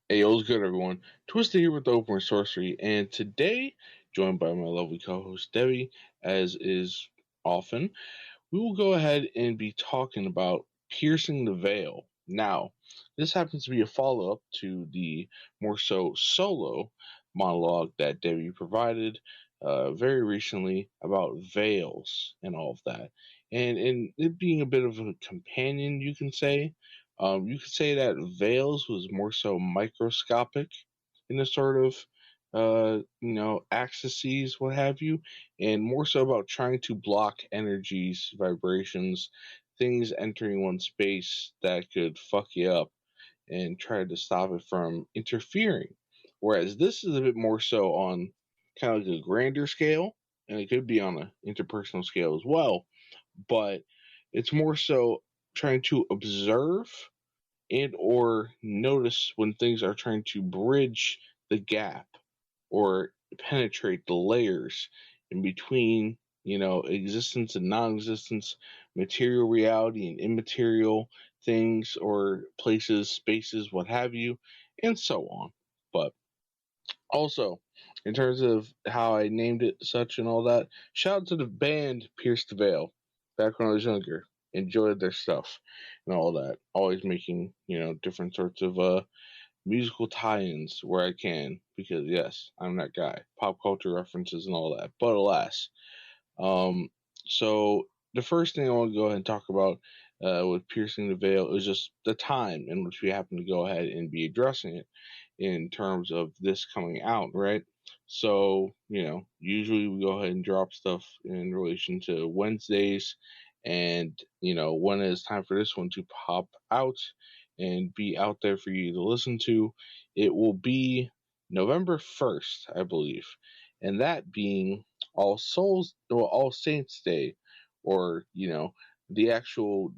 Hey, what's good, everyone? Twisted here with the Open Sorcery, and today, joined by my lovely co-host Devi, as is often, we will go ahead and be talking about piercing the veil. Now, this happens to be a follow-up to the more so solo monologue that Devi provided very recently about veils and all of that, and it being a bit of a companion, you could say that Veils was more so microscopic in the sort of axes, what have you, and more so about trying to block energies, vibrations, things entering one space that could fuck you up and try to stop it from interfering. Whereas this is a bit more so on kind of like a grander scale, and it could be on an interpersonal scale as well, but it's more so trying to observe and or notice when things are trying to bridge the gap or penetrate the layers in between, existence and non-existence, material reality and immaterial things or places, spaces, what have you, and so on. But also, in terms of how I named it such and all that, shout out to the band Pierce the Veil. Back when I was younger, enjoyed their stuff and all that. Always making different sorts of musical tie-ins where I can because yes, I'm that guy. Pop culture references and all that. But alas, um, so the first thing I want to go ahead and talk about with piercing the veil is just the time in which we happen to go ahead and be addressing it in terms of this coming out, right? So, usually we go ahead and drop stuff in relation to Wednesdays, and, when it is time for this one to pop out and be out there for you to listen to, it will be November 1st, I believe. And that being All Saints Day, or, the actual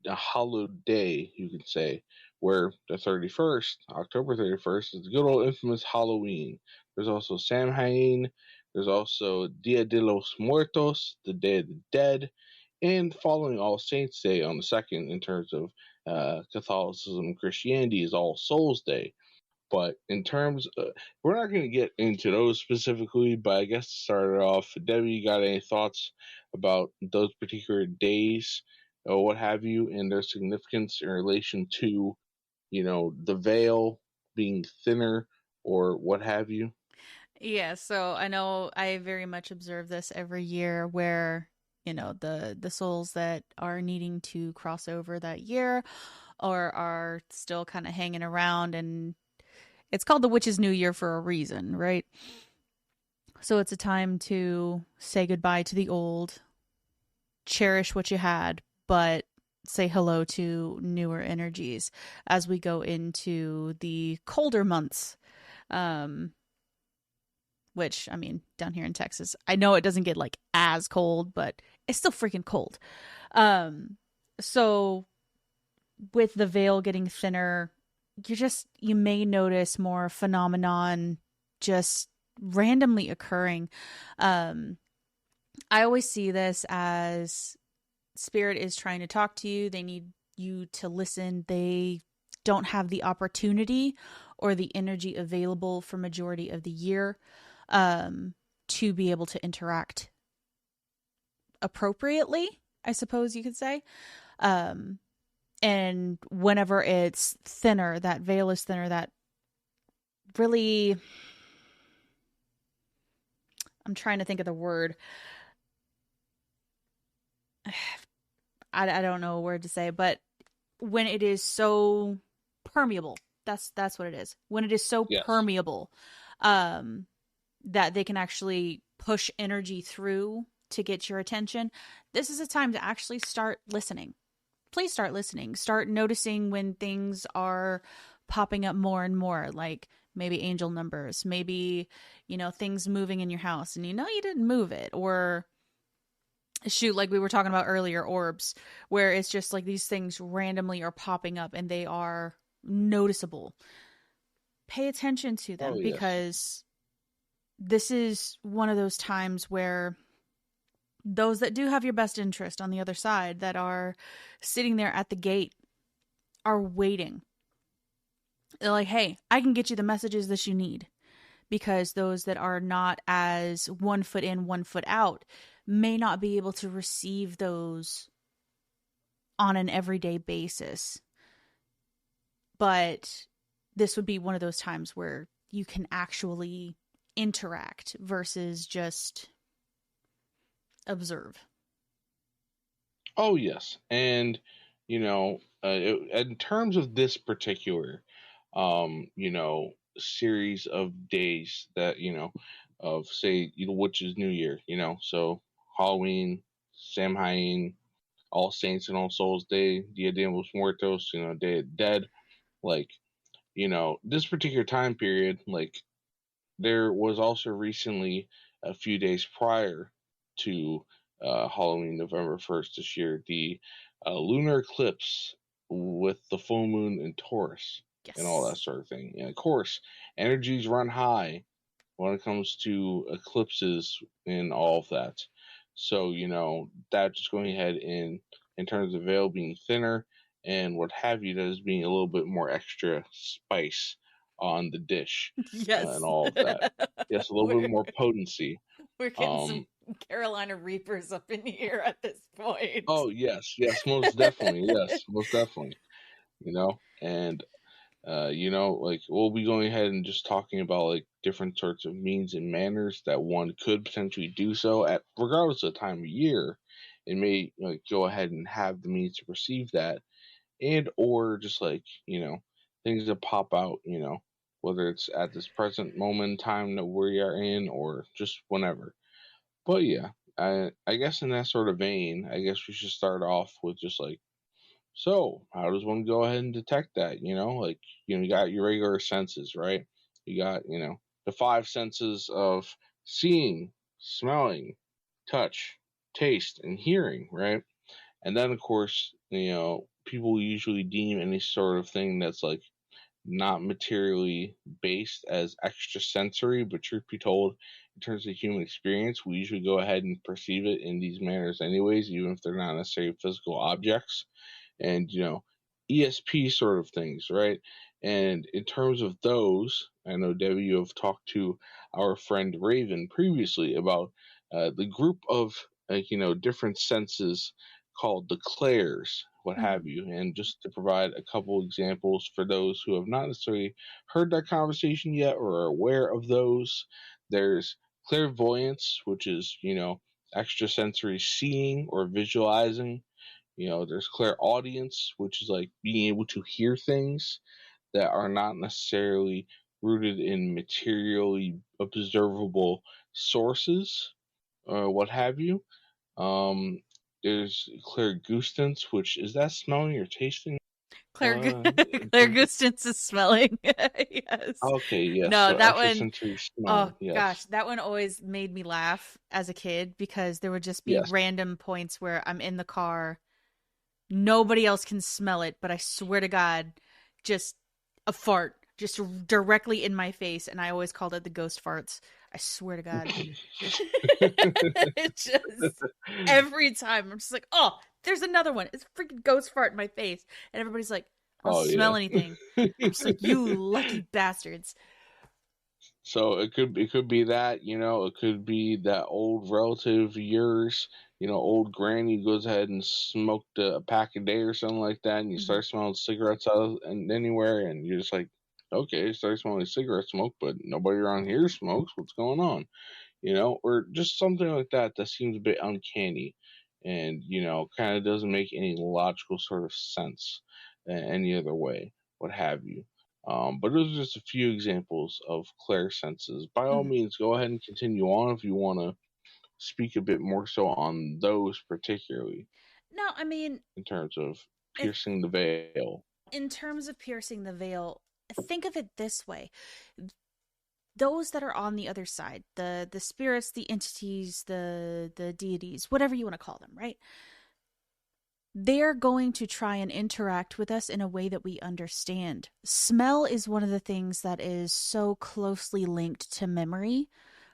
hallowed day, you could say, where the 31st, October 31st, is the good old infamous Halloween. There's also Samhain, there's also Dia de los Muertos, the Day of the Dead, and following All Saints Day on the 2nd in terms of Catholicism and Christianity is All Souls Day. But in terms of, we're not going to get into those specifically, but I guess to start it off, Debbie, you got any thoughts about those particular days or what have you and their significance in relation to, the veil being thinner or what have you? Yeah, so I know I very much observe this every year where, the souls that are needing to cross over that year or are still kind of hanging around, and it's called the Witch's New Year for a reason, right? So it's a time to say goodbye to the old, cherish what you had, but say hello to newer energies as we go into the colder months. Um, which I mean, down here in Texas, I know it doesn't get like as cold, but it's still freaking cold. Um, so with the veil getting thinner, you may notice more phenomenon just randomly occurring. Um, I always see this as spirit is trying to talk to you. They need you to listen. They don't have the opportunity or the energy available for majority of the year to be able to interact appropriately, I suppose you could say. Um, and whenever it's thinner, that veil is thinner, that really, I'm trying to think of the word. I don't know a word to say, but when it is so permeable, that's what it is. When it is so Yes. permeable, um, that they can actually push energy through to get your attention, this is a time to actually start listening. Please start listening. Start noticing when things are popping up more and more, like maybe angel numbers, maybe, things moving in your house and you didn't move it, or shoot, like we were talking about earlier, orbs, where it's just like these things randomly are popping up and they are noticeable. Pay attention to Oh, them yes. because this is one of those times where those that do have your best interest on the other side that are sitting there at the gate are waiting. They're like, hey, I can get you the messages that you need, because those that are not as 1 foot in, 1 foot out may not be able to receive those on an everyday basis. But this would be one of those times where you can actually interact versus just observe. Oh yes, and in terms of this particular, series of days that of say which is New Year, so Halloween, Samhain, All Saints and All Souls Day, Dia de los Muertos, Day of the Dead, like this particular time period, like there was also recently a few days prior to Halloween, November 1st this year, the lunar eclipse with the full moon in Taurus and all that Yes. sort of thing. And of course, energies run high when it comes to eclipses and all of that. So, that just going ahead in terms of veil being thinner and what have you, that is being a little bit more extra spice on the dish and Yes. all of that. Yes, a little bit we're more potency. we're getting some Um, Carolina Reapers up in here at this point. oh yes, yes, most definitely, yes, most definitely. And like we'll be going ahead and just talking about like different sorts of means and manners that one could potentially do so at regardless of the time of year. It may go ahead and have the means to perceive that, and or just like things that pop out, whether it's at this present moment in time that we are in or just whenever. But yeah, I guess in that sort of vein, I guess we should start off with just like, so how does one go ahead and detect that? Like you got your regular senses, right? You got the five senses of seeing, smelling, touch, taste, and hearing, right? And then of course, people usually deem any sort of thing that's like not materially based as extrasensory, but truth be told, in terms of human experience, we usually go ahead and perceive it in these manners anyways, even if they're not necessarily physical objects and ESP sort of things, right? And in terms of those, I know Debbie, you have talked to our friend Raven previously about the group of different senses called the clairs, what Mhm. have you. And just to provide a couple examples for those who have not necessarily heard that conversation yet or are aware of those, there's clairvoyance, which is extrasensory seeing or visualizing. There's clairaudience, which is like being able to hear things that are not necessarily rooted in materially observable sources or what have you. Um, there's clairgustance, which is that smelling or tasting? Claire In Claire terms of, Gustance is smelling. Yes. okay, yes, No, so that one, extrasensory oh smelling, gosh, yes, that one always made me laugh as a kid, because there would just be yes. random points where I'm in the car. Nobody else can smell it, but I swear to God, just a fart just directly in my face, and I always called it the ghost farts. I swear to God. It just every time I'm just like, oh, there's another one. It's a freaking ghost fart in my face, and everybody's like, I don't Oh smell yeah. anything. I'm just like, you lucky bastards. So it could be that, it could be that old relative of yours, old granny goes ahead and smoked a pack a day or something like that, and you Hmm. start smelling cigarettes out and anywhere, and you're just like, okay, start smelling cigarette smoke, but nobody around here smokes. What's going on? Or just something like that that seems a bit uncanny, and kind of doesn't make any logical sort of sense any other way, what have you. But those are just a few examples of clairsenses. By all Hmm. means, go ahead and continue on if you want to speak a bit more so on those particularly No, I mean, in terms of if piercing the veil. in terms of piercing the veil, think of it this way: those that are on the other side, the spirits, the entities, the deities, whatever you want to call them, right? They're going to try and interact with us in a way that we understand. Smell is one of the things that is so closely linked to memory.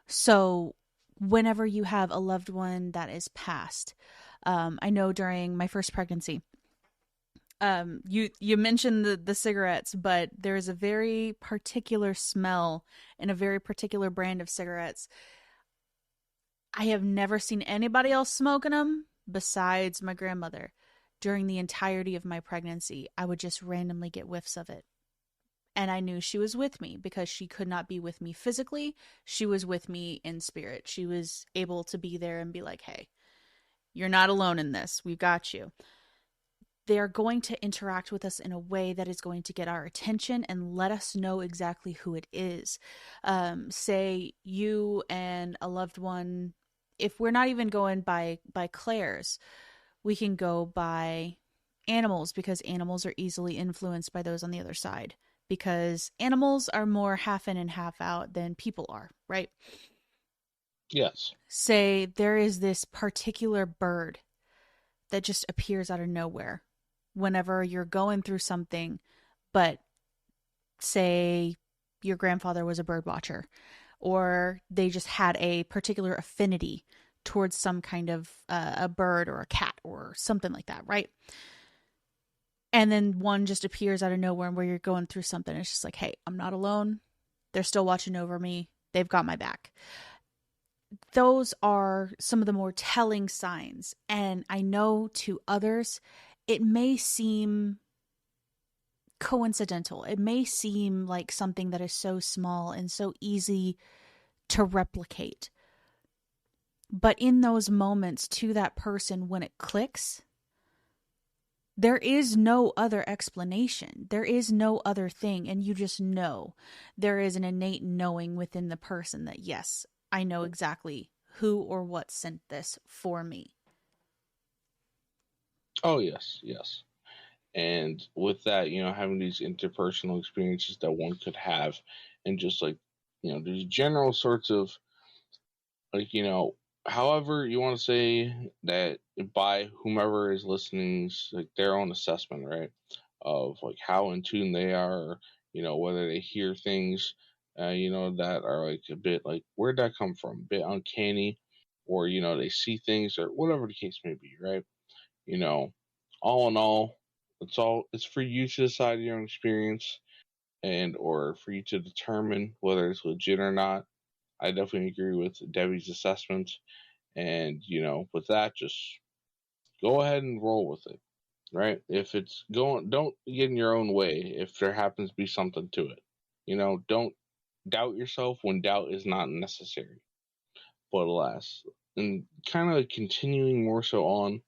So, whenever you have a loved one that is passed, I know during my first pregnancy, You mentioned the cigarettes, but there is a very particular smell and a very particular brand of cigarettes. I have never seen anybody else smoking them besides my grandmother. During the entirety of my pregnancy, I would just randomly get whiffs of it. And I knew she was with me because she could not be with me physically. She was with me in spirit. She was able to be there and be like, hey, you're not alone in this. We've got you. They are going to interact with us in a way that is going to get our attention and let us know exactly who it is. Say you and a loved one, if we're not even going by Claire's, we can go by animals because animals are easily influenced by those on the other side because animals are more half in and half out than people are, right? Yes. Say there is this particular bird that just appears out of nowhere whenever you're going through something, but say your grandfather was a bird watcher or they just had a particular affinity towards some kind of a bird or a cat or something like that, right? And then one just appears out of nowhere where you're going through something. It's just like, hey, I'm not alone. They're still watching over me. They've got my back. Those are some of the more telling signs. And I know to others, it may seem coincidental. It may seem like something that is so small and so easy to replicate. But in those moments to that person, when it clicks, there is no other explanation. There is no other thing. And you just know. There is an innate knowing within the person that, yes, I know exactly who or what sent this for me. Oh, yes, yes. And with that, having these interpersonal experiences that one could have, and just like, these general sorts of, like, however you want to say that by whomever is listening's, like, their own assessment, right? Of like how in tune they are, whether they hear things, that are like a bit like, where'd that come from? A bit uncanny, or, they see things or whatever the case may be, right? You know, all in all, it's for you to decide your own experience and or for you to determine whether it's legit or not. I definitely agree with Debbie's assessment, and with that, just go ahead and roll with it, right? If it's going, don't get in your own way. If there happens to be something to it, don't doubt yourself when doubt is not necessary. But alas, and kind of continuing more so on.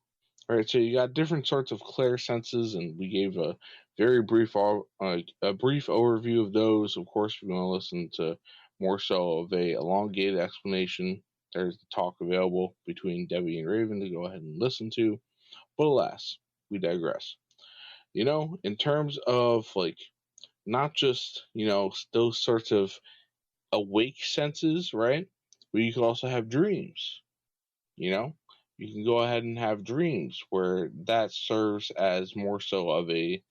All right, so you got different sorts of clair senses, and we gave a very brief, a brief overview of those. Of course, if you want to listen to more so of a elongated explanation, there's the talk available between Debbie and Raven to go ahead and listen to. But alas, we digress. In terms of like not just those sorts of awake senses, right? But you can also have dreams. You know, you can go ahead and have dreams where that serves as more so of a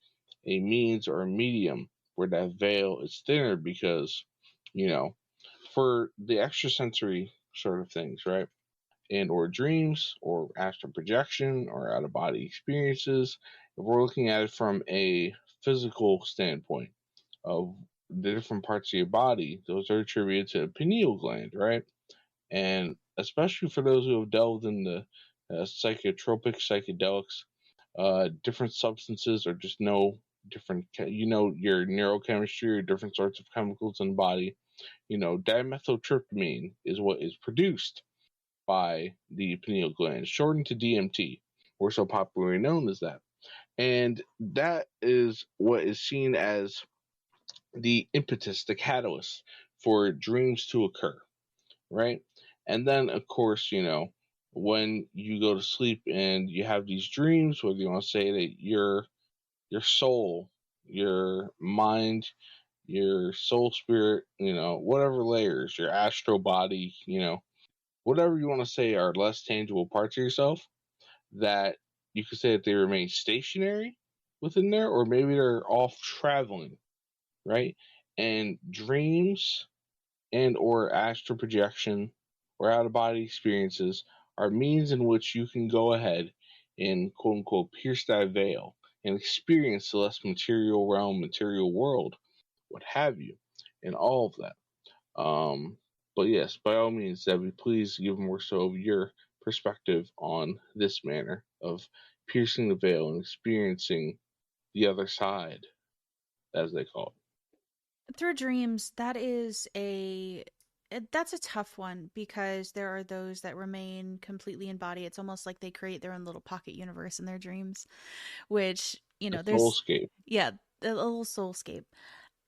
means or a medium where that veil is thinner because, you know, for the extrasensory sort of things, right? And or dreams or astral projection or out of body experiences, if we're looking at it from a physical standpoint of the different parts of your body, those are attributed to the pineal gland, right? And especially for those who have delved in the psychotropic psychedelics, different substances or just know different, your neurochemistry or different sorts of chemicals in the body. Dimethyltryptamine is what is produced by the pineal gland, shortened to DMT, or so popularly known as that. And that is what is seen as the impetus, the catalyst for dreams to occur, right? And then, of course, when you go to sleep and you have these dreams, whether you want to say that your soul, your mind, your soul spirit, whatever layers, your astral body, whatever you want to say are less tangible parts of yourself, that you could say that they remain stationary within there, or maybe they're off traveling, right? And dreams and or astral projection or out of body experiences are means in which you can go ahead and quote unquote pierce that veil and experience the less material realm, material world, what have you, and all of that. But yes, by all means, Debbie, please give more so of your perspective on this manner of piercing the veil and experiencing the other side, as they call Through dreams, that's a tough one because there are those that remain completely in body. It's almost like they create their own little pocket universe in their dreams, which, it. The there's, soulscape. yeah, a little soulscape.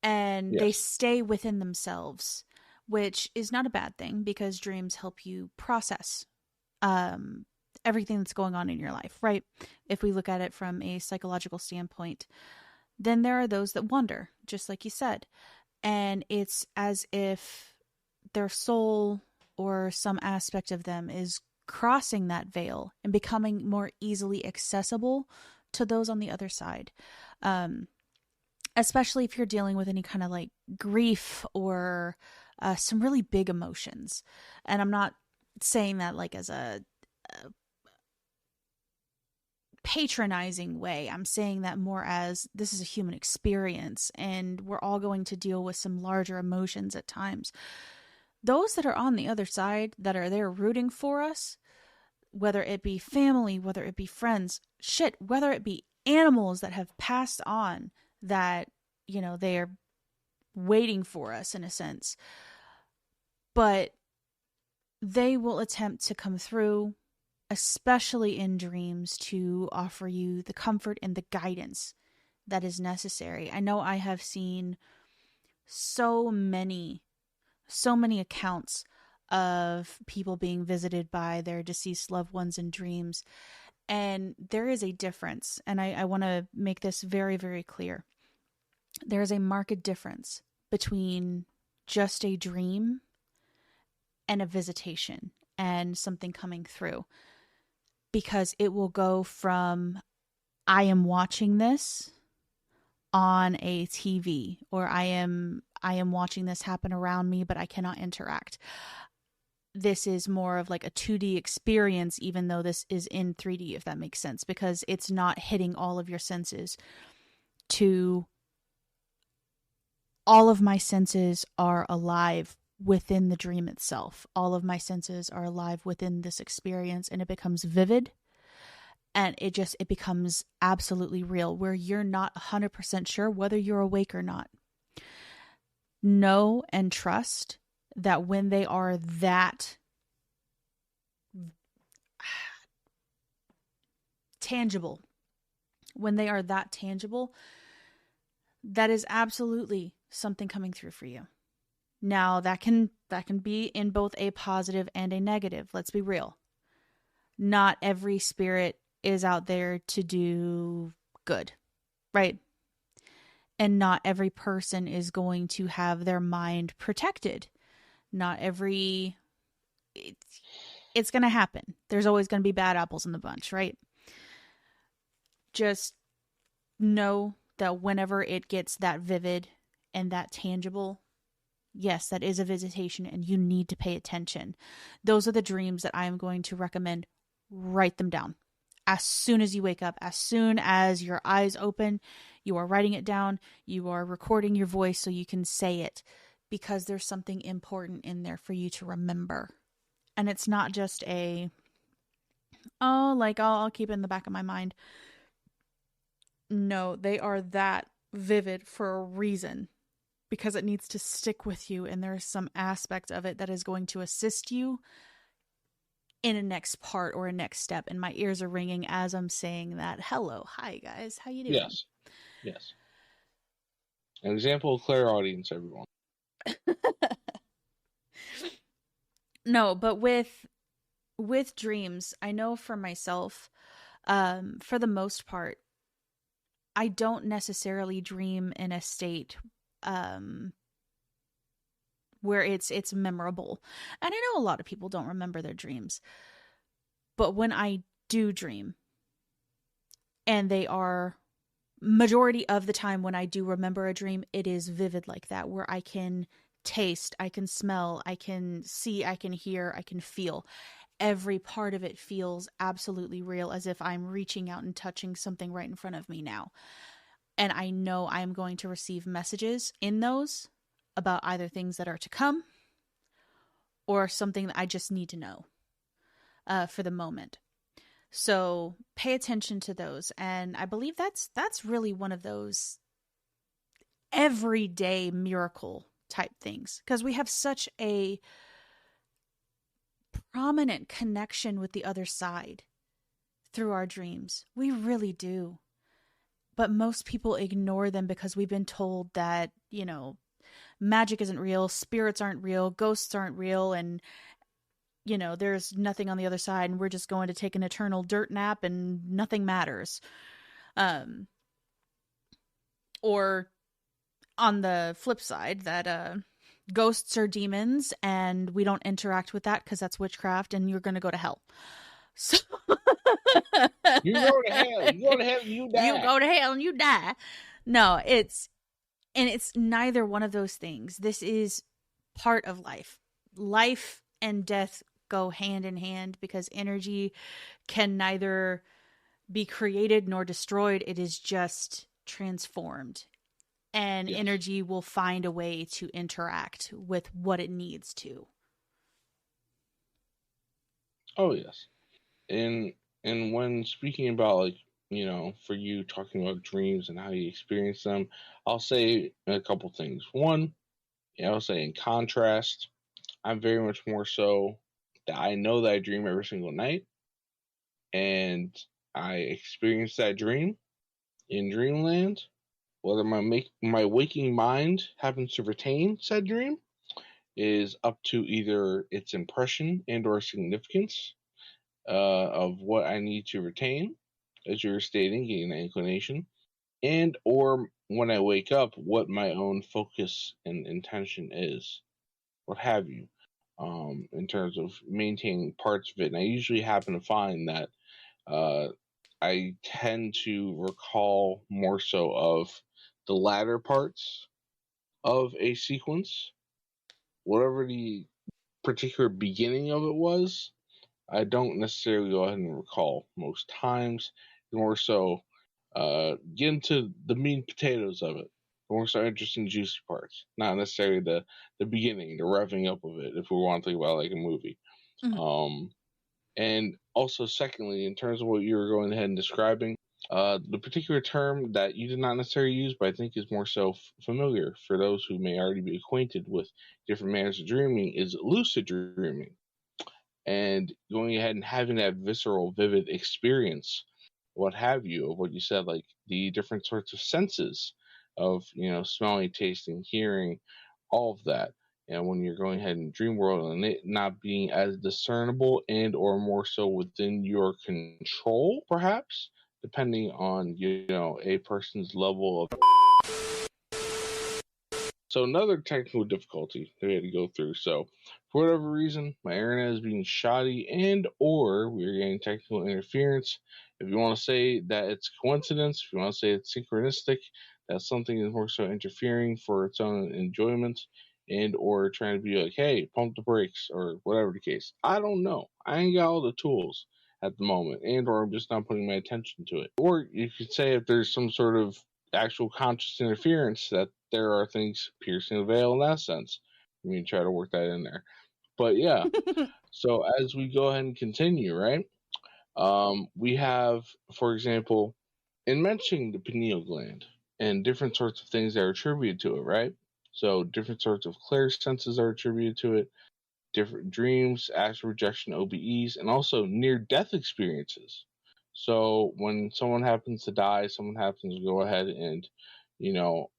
And they Yes. stay within themselves, which is not a bad thing because dreams help you process um, everything that's going on in your life, right? If we look at it from a psychological standpoint, then there are those that wander, just like you said. And it's as if their soul or some aspect of them is crossing that veil and becoming more easily accessible to those on the other side. Um, Especially if you're dealing with any kind of like grief or some really big emotions. And I'm not saying that like as a patronizing way. I'm saying that more as this is a human experience and we're all going to deal with some larger emotions at times. Those that are on the other side that are there rooting for us, whether it be family, whether it be friends, shit, whether it be animals that have passed on that, they are waiting for us in a sense. But they will attempt to come through, especially in dreams, to offer you the comfort and the guidance that is necessary. I know I have seen so many accounts of people being visited by their deceased loved ones in dreams. And there is a difference. And I want to make this very, very clear. There is a marked difference between just a dream and a visitation and something coming through. Because it will go from, I am watching this on a TV, or I am watching this happen around me, but I cannot interact. This is more of like a 2D experience, even though this is in 3D, if that makes sense, because it's not hitting all of your senses. All of my senses are alive within the dream itself. All of my senses are alive within this experience, and it becomes vivid. And it becomes absolutely real, where you're not 100% sure whether you're awake or not. Know and trust that when they are that tangible, that is absolutely something coming through for you. Now, that can be in both a positive and a negative. Let's be real. Not every spirit is out there to do good, right? And not every person is going to have their mind protected. Not every... It's going to happen. There's always going to be bad apples in the bunch, right? Just know that whenever it gets that vivid and that tangible, yes, that is a visitation and you need to pay attention. Those are the dreams that I am going to recommend. Write them down. As soon as you wake up, as soon as your eyes open, you are writing it down. You are recording your voice so you can say it, because there's something important in there for you to remember. And it's not just I'll keep it in the back of my mind. No, they are that vivid for a reason, because it needs to stick with you, and there's some aspect of it that is going to assist you in a next part or a next step. And my ears are ringing as I'm saying that. Hello. Hi, guys. How you doing? Yes. An example of clairaudience, everyone. No, but with dreams, I know for myself, for the most part, I don't necessarily dream in a state where it's memorable. And I know a lot of people don't remember their dreams. But when I do dream, and they are majority of the time when I do remember a dream, it is vivid like that, where I can taste, I can smell, I can see, I can hear, I can feel every part of it feels absolutely real, as if I'm reaching out and touching something right in front of me now. And I know I'm going to receive messages in those about either things that are to come or something that I just need to know for the moment. So pay attention to those. And I believe that's really one of those everyday miracle type things, because we have such a prominent connection with the other side through our dreams. We really do. But most people ignore them because we've been told that, magic isn't real, spirits aren't real, ghosts aren't real, and, there's nothing on the other side, and we're just going to take an eternal dirt nap and nothing matters. Or on the flip side, that ghosts are demons and we don't interact with that because that's witchcraft and you're going to go to hell. So You go to hell. You go to hell and you die. You go to hell and you die. No, it's neither one of those things. This is part of life. Life and death go hand in hand because energy can neither be created nor destroyed. It is just transformed. And Yes. Energy will find a way to interact with what it needs to. Oh, yes. And when speaking about, for you talking about dreams and how you experience them, I'll say a couple things. One, I'll say in contrast, I'm very much more so that I know that I dream every single night, and I experience that dream in dreamland. Whether my waking mind happens to retain said dream is up to either its impression and or significance of what I need to retain, as you were stating, getting an inclination, and or when I wake up, what my own focus and intention is, what have you, in terms of maintaining parts of it. And I usually happen to find that I tend to recall more so of the latter parts of a sequence, whatever the particular beginning of it was. I don't necessarily go ahead and recall most times. More so, get into the meat and potatoes of it. More so, interesting, juicy parts. Not necessarily the beginning, the revving up of it. If we want to think about like a movie, Mm-hmm. And also, secondly, in terms of what you were going ahead and describing, the particular term that you did not necessarily use, but I think is more so familiar for those who may already be acquainted with different manners of dreaming, is lucid dreaming. And going ahead and having that visceral, vivid experience, what have you, of what you said, like the different sorts of senses of, smelling, tasting, hearing, all of that. And when you're going ahead and dream world and it not being as discernible and or more so within your control, perhaps, depending on, a person's level of. So another technical difficulty that we had to go through. So for whatever reason, my internet is being shoddy and or we're getting technical interference. If you want to say that it's coincidence, if you want to say it's synchronistic, that something is more so interfering for its own enjoyment and or trying to be like, hey, pump the brakes or whatever the case. I don't know. I ain't got all the tools at the moment and or I'm just not putting my attention to it. Or you could say if there's some sort of actual conscious interference that there are things piercing the veil in that sense. I mean, try to work that in there. But yeah, so as we go ahead and continue, right? We have, for example, in mentioning the pineal gland and different sorts of things that are attributed to it, right? So different sorts of clear senses are attributed to it, different dreams, astral projection, OBEs, and also near-death experiences. So when someone happens to die, someone happens to go ahead and, you know,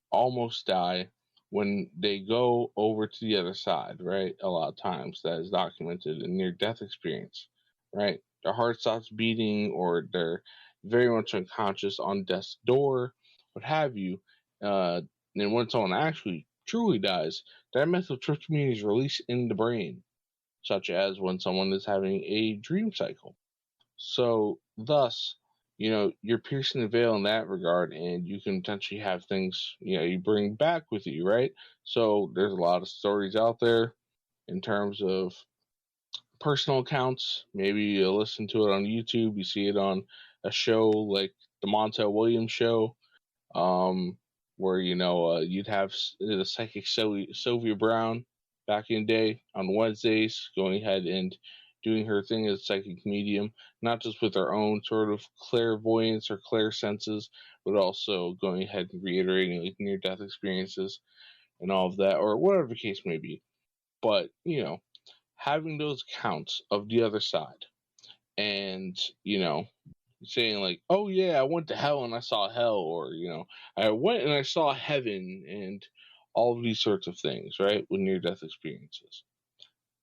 almost die when they go over to the other side, right? A lot of times that is documented in near death experience, right? Their heart stops beating or they're very much unconscious on death's door, what have you. And when someone actually truly dies, that methyltryptamine is released in the brain, such as when someone is having a dream cycle. So, thus, you're piercing the veil in that regard, and you can potentially have things, you bring back with you, right? So, there's a lot of stories out there in terms of personal accounts. Maybe you listen to it on YouTube. You see it on a show like the Montel Williams show, um, where you'd have the psychic Sylvia Brown back in the day on Wednesdays going ahead and doing her thing as a psychic medium, not just with her own sort of clairvoyance or clairsenses, but also going ahead and reiterating like near death experiences and all of that, or whatever the case may be. But having those accounts of the other side, and saying like, oh yeah, I went to hell and I saw hell, or I went and I saw heaven, and all of these sorts of things, right, with near death experiences.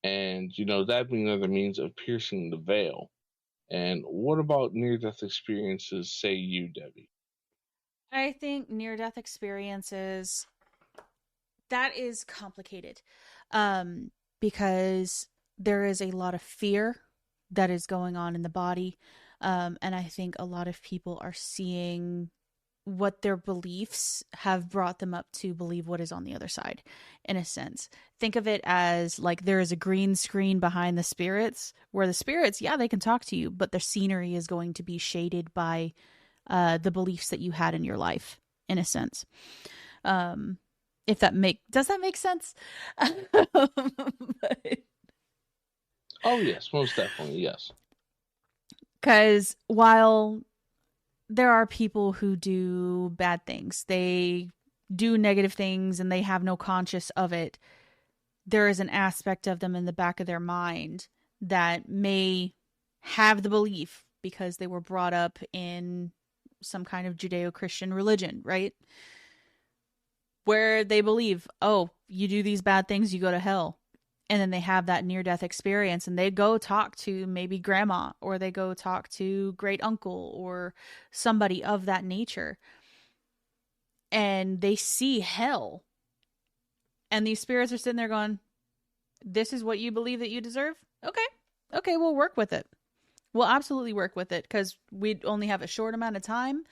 And that being another means of piercing the veil. And what about near death experiences, say you, Debbie? I think near death experiences, that is complicated, um, because there is a lot of fear that is going on in the body. And I think a lot of people are seeing what their beliefs have brought them up to believe what is on the other side, in a sense. Think of it as like there is a green screen behind the spirits, where the spirits, yeah, they can talk to you, but the scenery is going to be shaded by the beliefs that you had in your life, in a sense. Um, if that does that make sense? Oh yes, most definitely, yes. Because while there are people who do bad things, they do negative things and they have no conscious of it, there is an aspect of them in the back of their mind that may have the belief because they were brought up in some kind of Judeo-Christian religion, right? Where they believe, oh, you do these bad things, you go to hell. And then they have that near death experience and they go talk to maybe grandma, or they go talk to great uncle or somebody of that nature. And they see hell. And these spirits are sitting there going, this is what you believe that you deserve? Okay. Okay, we'll work with it. We'll absolutely work with it, because we only have a short amount of time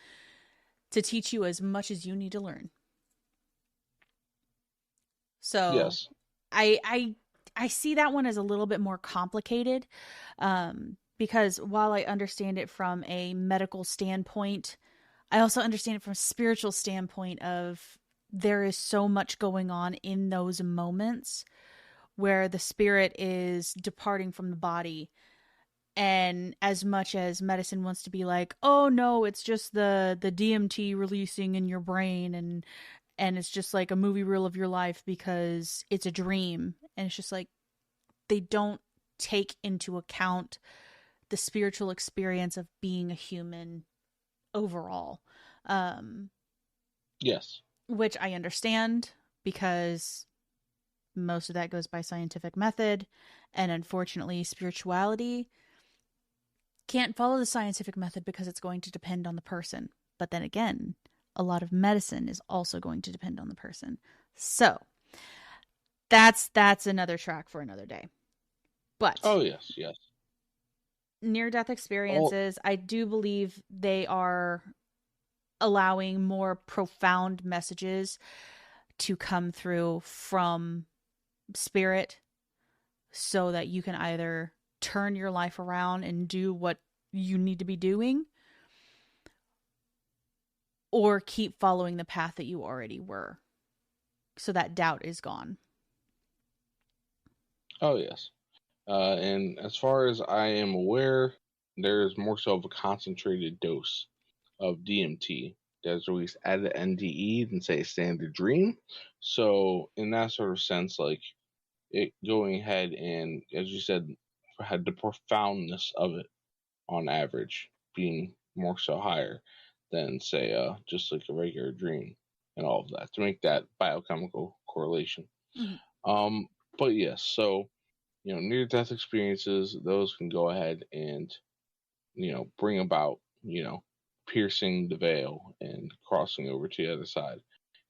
to teach you as much as you need to learn. So Yes. I see that one as a little bit more complicated, because while I understand it from a medical standpoint, I also understand it from a spiritual standpoint of there is so much going on in those moments where the spirit is departing from the body. And as much as medicine wants to be like, oh no, it's just the DMT releasing in your brain, and it's just like a movie reel of your life because it's a dream. And it's just like they don't take into account the spiritual experience of being a human overall. Um, Yes. which I understand, because most of that goes by scientific method. And unfortunately, spirituality can't follow the scientific method because it's going to depend on the person. But then again, a lot of medicine is also going to depend on the person. So that's another track for another day. But Oh yes, yes. near death All experiences, I do believe they are allowing more profound messages to come through from spirit, so that you can either turn your life around and do what you need to be doing, or keep following the path that you already were, so that doubt is gone. oh yes. And as far as I am aware, there is more so of a concentrated dose of DMT that is released at an NDE than say a standard dream. So in that sort of sense, like it going ahead and, as you said, had the profoundness of it on average being more so higher than say just like a regular dream and all of that to make that biochemical correlation. Mm-hmm. Um, but yes, so near death experiences, those can go ahead and bring about piercing the veil and crossing over to the other side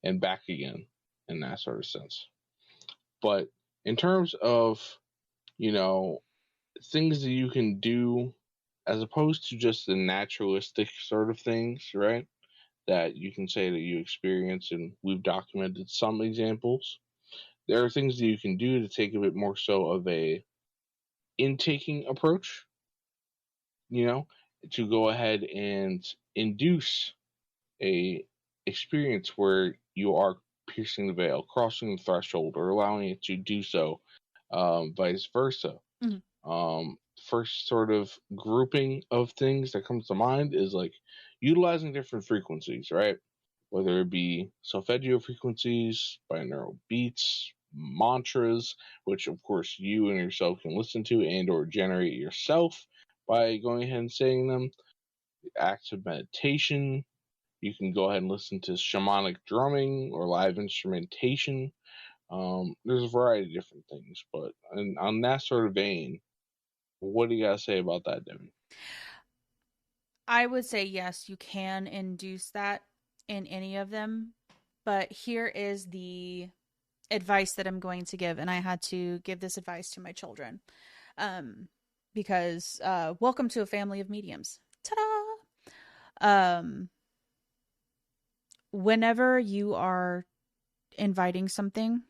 and back again in that sort of sense. But in terms of you know things that you can do as opposed to just the naturalistic sort of things, right, that you can say that you experience, and we've documented some examples. There are things that you can do to take a bit more so of a intaking approach, you know, to go ahead and induce a experience where you are piercing the veil, crossing the threshold, or allowing it to do so, vice versa. Mhm. First sort of grouping of things that comes to mind is like utilizing different frequencies, right? Whether it be solfeggio frequencies, binaural beats, mantras, which of course you and yourself can listen to and or generate yourself by going ahead and saying them, acts of meditation. You can go ahead and listen to shamanic drumming or live instrumentation. There's a variety of different things, but on that sort of vein, what do you got to say about that, Debbie? I would say yes, you can induce that in any of them. But here is the advice that I'm going to give, and I had to give this advice to my children, because welcome to a family of mediums. Ta-da! Whenever you are inviting something,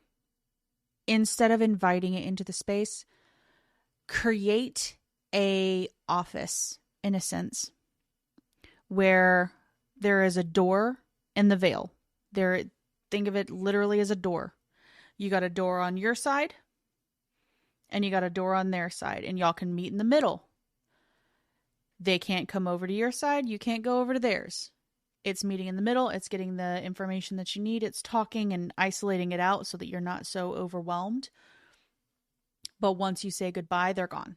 instead of inviting it into the space, create a office in a sense where there is a door in the veil. There, think of it literally as a door. You got a door on your side and you got a door on their side, and y'all can meet in the middle. They can't come over to your side, you can't go over to theirs. It's meeting in the middle, it's getting the information that you need, it's talking and isolating it out so that you're not so overwhelmed. But once you say goodbye, they're gone.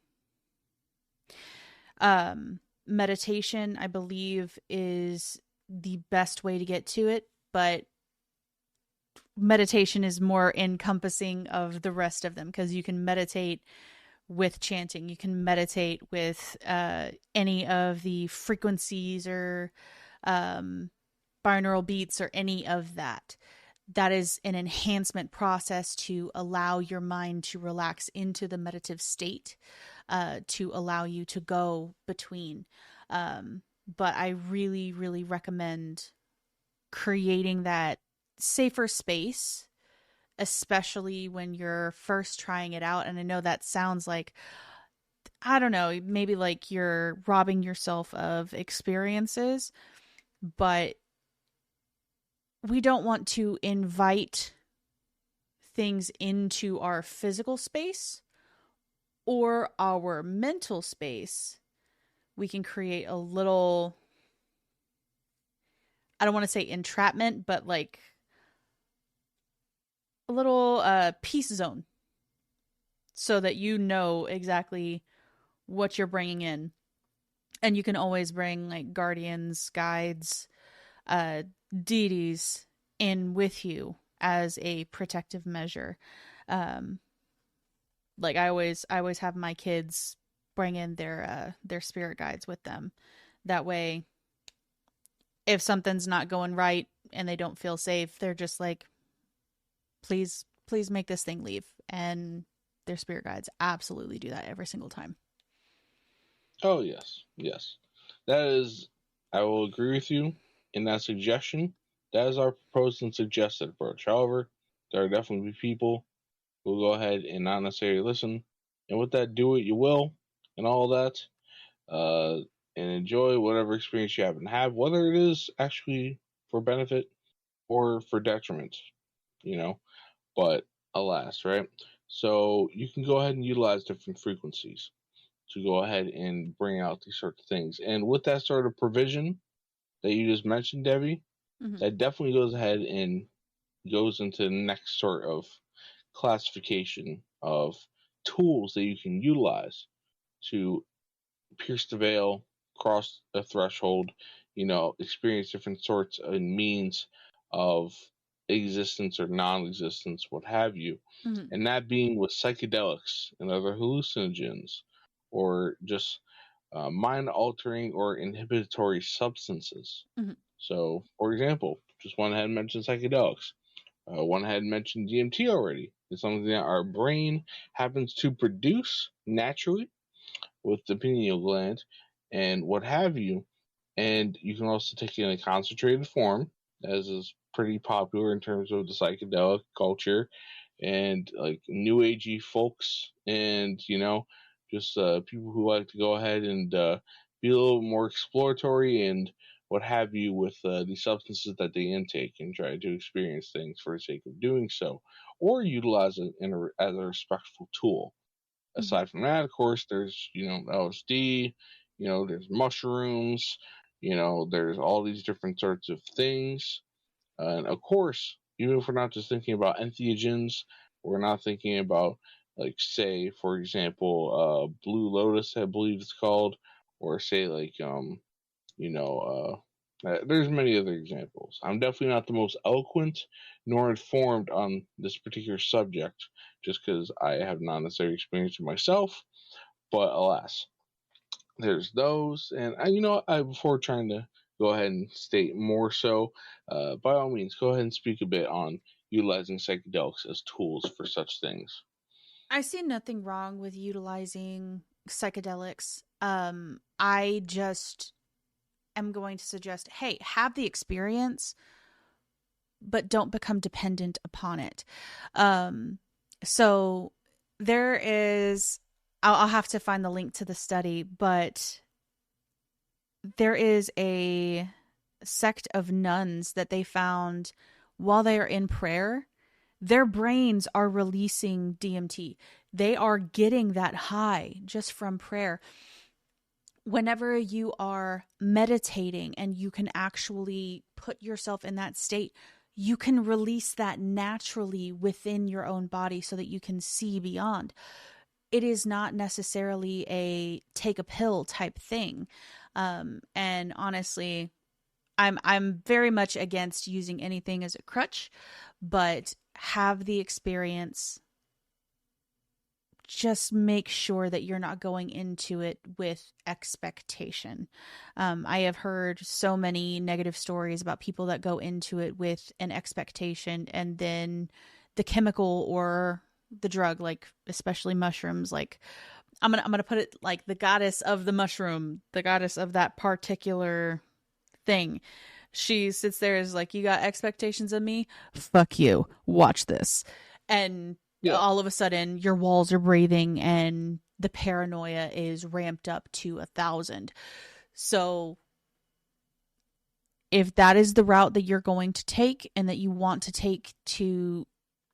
Meditation, I believe, is the best way to get to it, but meditation is more encompassing of the rest of them, because you can meditate with chanting, you can meditate with any of the frequencies or binaural beats or any of that. That is an enhancement process to allow your mind to relax into the meditative state, to allow you to go between. But I really, really recommend creating that safer space, especially when you're first trying it out. And I know that sounds like, I don't know, maybe like you're robbing yourself of experiences, but we don't want to invite things into our physical space or our mental space. We can create a little, I don't want to say entrapment, but like a little peace zone, so that you know exactly what you're bringing in. And you can always bring like guardians, guides, deities in with you as a protective measure. Um, like I always have my kids bring in their spirit guides with them. That way, if something's not going right and they don't feel safe, they're just like, please make this thing leave. And their spirit guides absolutely do that every single time. Oh, yes, yes. That is, I will agree with you in that suggestion. That is our proposed and suggested approach. However, there are definitely people who will go ahead and not necessarily listen. And with that, do what you will and all that. Uh, and enjoy whatever experience you happen to have, whether it is actually for benefit or for detriment, you know. But alas, right? So you can go ahead and utilize different frequencies to go ahead and bring out these sorts of things. And with that sort of provision that you just mentioned, Debbie, Mm-hmm. that definitely goes ahead and goes into the next sort of classification of tools that you can utilize to pierce the veil, cross a threshold, experience different sorts and means of existence or non existence, what have you. Mm-hmm. And that being with psychedelics and other hallucinogens or just mind altering or inhibitory substances. Mm-hmm. So, for example, just went ahead and mentioned psychedelics. One had mentioned DMT already. It's something that our brain happens to produce naturally with the pineal gland and what have you. And you can also take it in a concentrated form, as is pretty popular in terms of the psychedelic culture and like new agey folks and just people who like to go ahead and be a little more exploratory and what have you with the substances that they intake and try to experience things for the sake of doing so, or utilize it as a respectful tool. Mhm. Aside from that, of course, there's LSD, there's mushrooms, there's all these different sorts of things, and of course, even if we're not just thinking about entheogens, we're not thinking about, like, say, for example, Blue Lotus, I believe it's called, or say, like, there's many other examples. I'm definitely not the most eloquent nor informed on this particular subject, just because I have not necessarily experienced it myself. But alas, there's those, and before trying to go ahead and state more so, by all means, go ahead and speak a bit on utilizing psychedelics as tools for such things. I see nothing wrong with utilizing psychedelics. I just am going to suggest, hey, have the experience, but don't become dependent upon it. Um, so there is, I'll have to find the link to the study, but there is a sect of nuns that they found while they are in prayer. Their brains are releasing DMT. They are getting that high just from prayer. Whenever you are meditating and you can actually put yourself in that state, you can release that naturally within your own body so that you can see beyond. It is not necessarily a take a pill type thing. And honestly, I'm very much against using anything as a crutch, but have the experience. Just make sure that you're not going into it with expectation. I have heard so many negative stories about people that go into it with an expectation, and then the chemical or the drug, like especially mushrooms, like I'm gonna put it like the goddess of the mushroom, the goddess of that particular thing. She sits there as like, you got expectations of me? Fuck you. Watch this. And Yeah, all of a sudden your walls are breathing and the paranoia is ramped up to 1,000. So if that is the route that you're going to take and that you want to take to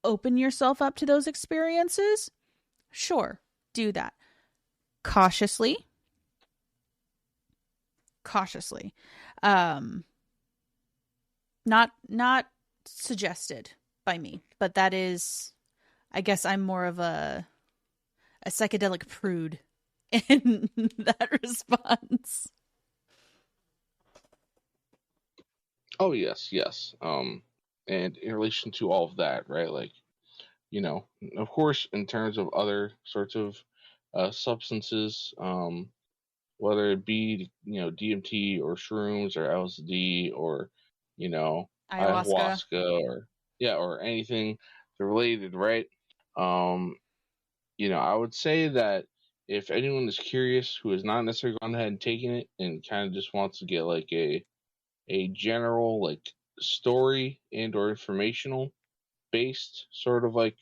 open yourself up to those experiences, sure, do that. Cautiously. Cautiously. Um not suggested by me, but that is, I guess I'm more of a psychedelic prude in that response. oh yes, yes. And in relation to all of that, right, like, you know, of course, in terms of other sorts of substances, whether it be DMT or shrooms or LSD or Ayahuasca. ayahuasca or yeah or anything related, right? Um, I would say that if anyone is curious who has not necessarily gone ahead and taken it and kind of just wants to get like a general like story and or informational based sort of like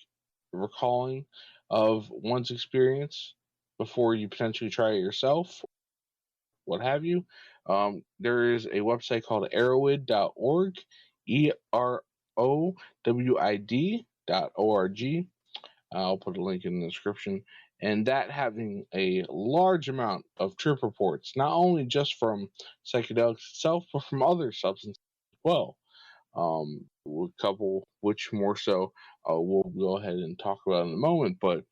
recalling of one's experience before you potentially try it yourself, what have you. There is a website called erowid.org, EROWID.org. I'll put a link in the description. And that having a large amount of trip reports, not only just from psychedelics itself, but from other substances as well. A couple which more so we'll go ahead and talk about in a moment, but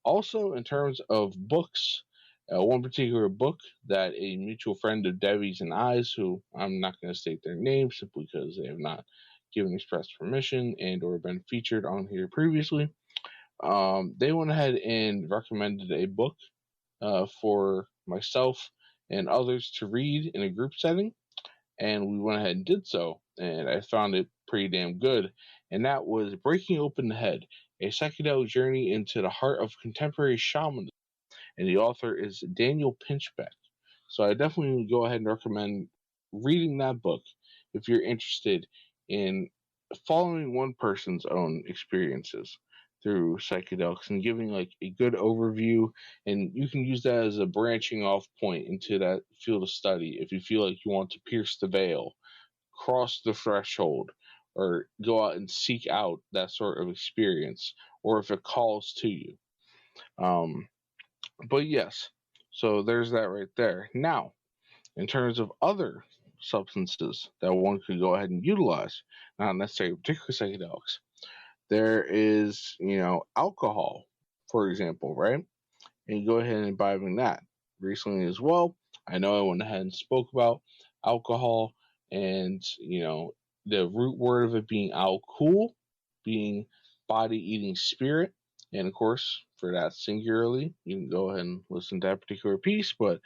also in terms of books, one particular book that a mutual friend of Devi's and I's, who I'm not going to state their name simply because they have not given express permission and or been featured on here previously, they went ahead and recommended a book for myself and others to read in a group setting, and we went ahead and did so, and I found it pretty damn good. And that was Breaking Open the Head, a psychedelic journey into the heart of contemporary shamanism, and the author is Daniel Pinchbeck. So I definitely go ahead and recommend reading that book if you're interested in following one person's own experiences. through psychedelics and giving like a good overview, and you can use that as a branching off point into that field of study if you feel like you want to pierce the veil, cross the threshold, or go out and seek out that sort of experience, or if it calls to you. um, but yes, so there's that right there. Now, in terms of other substances that one could go ahead and utilize, not necessarily particular psychedelics, there is, alcohol, for example, right? And you go ahead and imbibing that. Recently as well, I know I went ahead and spoke about alcohol and, the root word of it being alcohol, being body eating spirit. And of course, for that singularly, you can go ahead and listen to that particular piece, but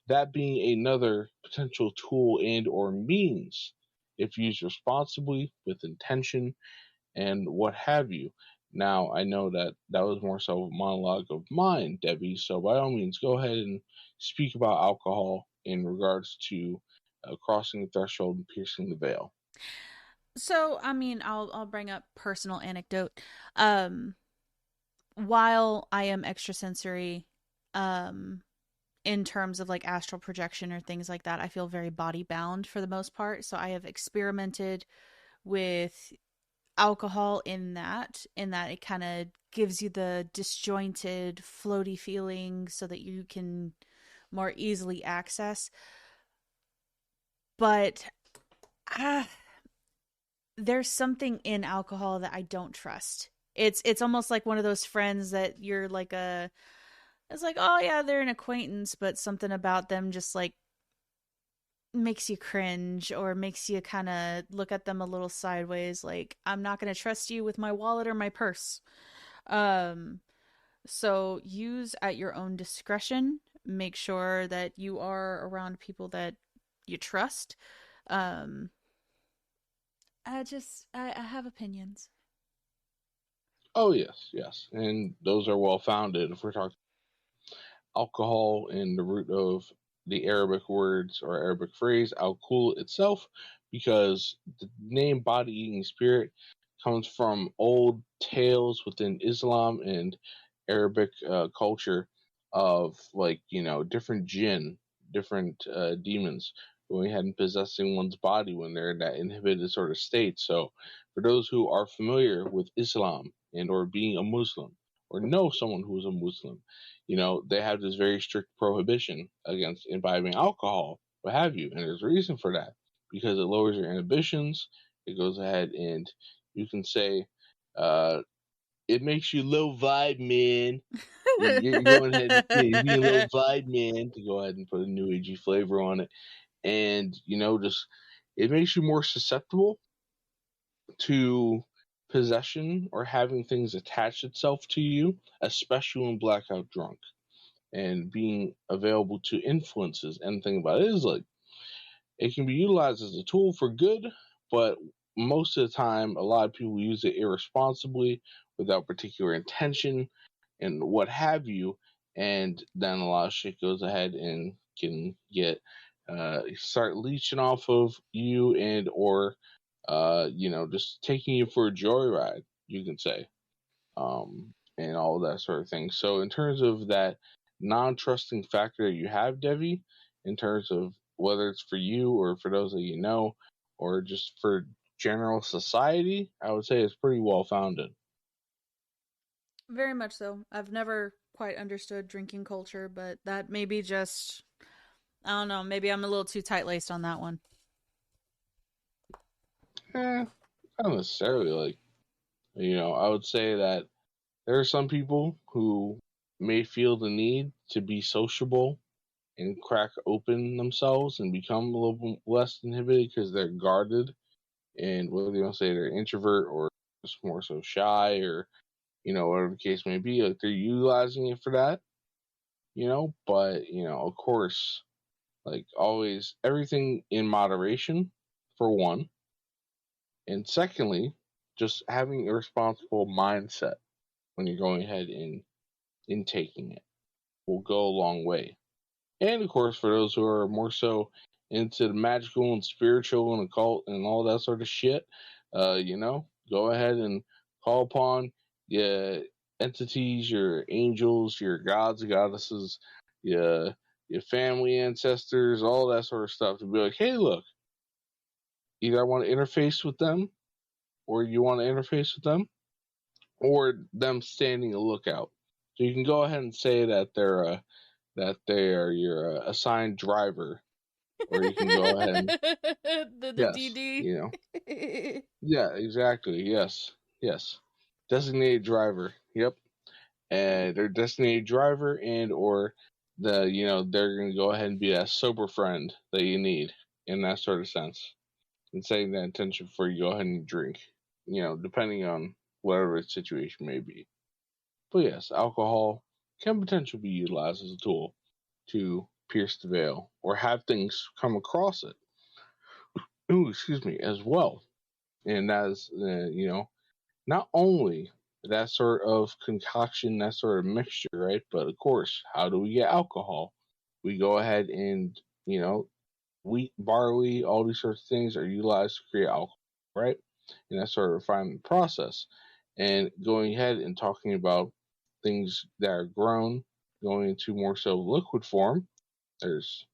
that being another potential tool and or means if used responsibly with intention and what have you. Now, I know that that was more so a monologue of mine, Debbie, so by all means, go ahead and speak about alcohol in regards to crossing the threshold and piercing the veil. So, I mean, I'll bring up personal anecdote. Um, while I am extrasensory, um, in terms of like astral projection or things like that, I feel very body bound for the most part. So I have experimented with alcohol in that it kind of gives you the disjointed, floaty feeling so that you can more easily access. But ah, there's something in alcohol that I don't trust. It's almost like one of those friends that you're like a it's like, oh yeah, they're an acquaintance, but something about them just like makes you cringe or makes you kind of look at them a little sideways, like I'm not going to trust you with my wallet or my purse. Um so use at your own discretion. Make sure that you are around people that you trust. Um I have opinions. Oh, yes, yes. And those are well founded. If we're talking alcohol in the root of the Arabic words or Arabic phrase, al-kul itself, because the name body eating spirit comes from old tales within Islam and Arabic culture of like, different jinn, different demons going ahead and possessing one's body when they're in that inhibited sort of state. So, for those who are familiar with Islam and or being a Muslim or know someone who is a Muslim, they have this very strict prohibition against imbibing alcohol, what have you. And there's a reason for that because it lowers your inhibitions. It goes ahead and you can say, uh, it makes you low vibe, man. You're going ahead and being a low vibe, man, to go ahead and put a new agey flavor on it. And, just it makes you more susceptible to possession or having things attach itself to you, especially when blackout drunk and being available to influences. And the thing about it is like it can be utilized as a tool for good, but most of the time a lot of people use it irresponsibly without particular intention and what have you, and then a lot of shit goes ahead and can get start leeching off of you and or just taking you for a joyride, you can say, and all of that sort of thing. So, in terms of that non-trusting factor that you have, Devi, in terms of whether it's for you or for those that you know, or just for general society, I would say it's pretty well founded. Very much so. I've never quite understood drinking culture, but that may be just, I don't know, maybe I'm a little too tight laced on that one. Not necessarily. Like, I would say that there are some people who may feel the need to be sociable and crack open themselves and become a little bit less inhibited because they're guarded, and whether you want to say they're introvert or just more so shy or whatever the case may be, like they're utilizing it for that, but of course, like always, everything in moderation, for one, and secondly, just having a responsible mindset when you're going ahead and intaking it will go a long way. And of course, for those who are more so into the magical and spiritual and occult and all that sort of shit, go ahead and call upon your entities, your angels, your gods, goddesses, your your family ancestors, all that sort of stuff, to be like, hey, look, either I want to interface with them, or you want to interface with them, or them standing a lookout. So you can go ahead and say that they are your assigned driver, or you can go ahead and The yes, DD. you know, yeah, exactly, yes, yes, designated driver, yep, and their designated driver and or they're gonna go ahead and be that sober friend that you need in that sort of sense, and setting that intention before you go ahead and drink, depending on whatever the situation may be. But yes, alcohol can potentially be utilized as a tool to pierce the veil or have things come across it. Ooh, excuse me, as well. And as not only that sort of concoction, that sort of mixture, right? But of course, how do we get alcohol? We go ahead and wheat, barley, all these sorts of things are utilized to create alcohol, right? And that's sort of refinement process. And going ahead and talking about things that are grown, going into more so liquid form, there's,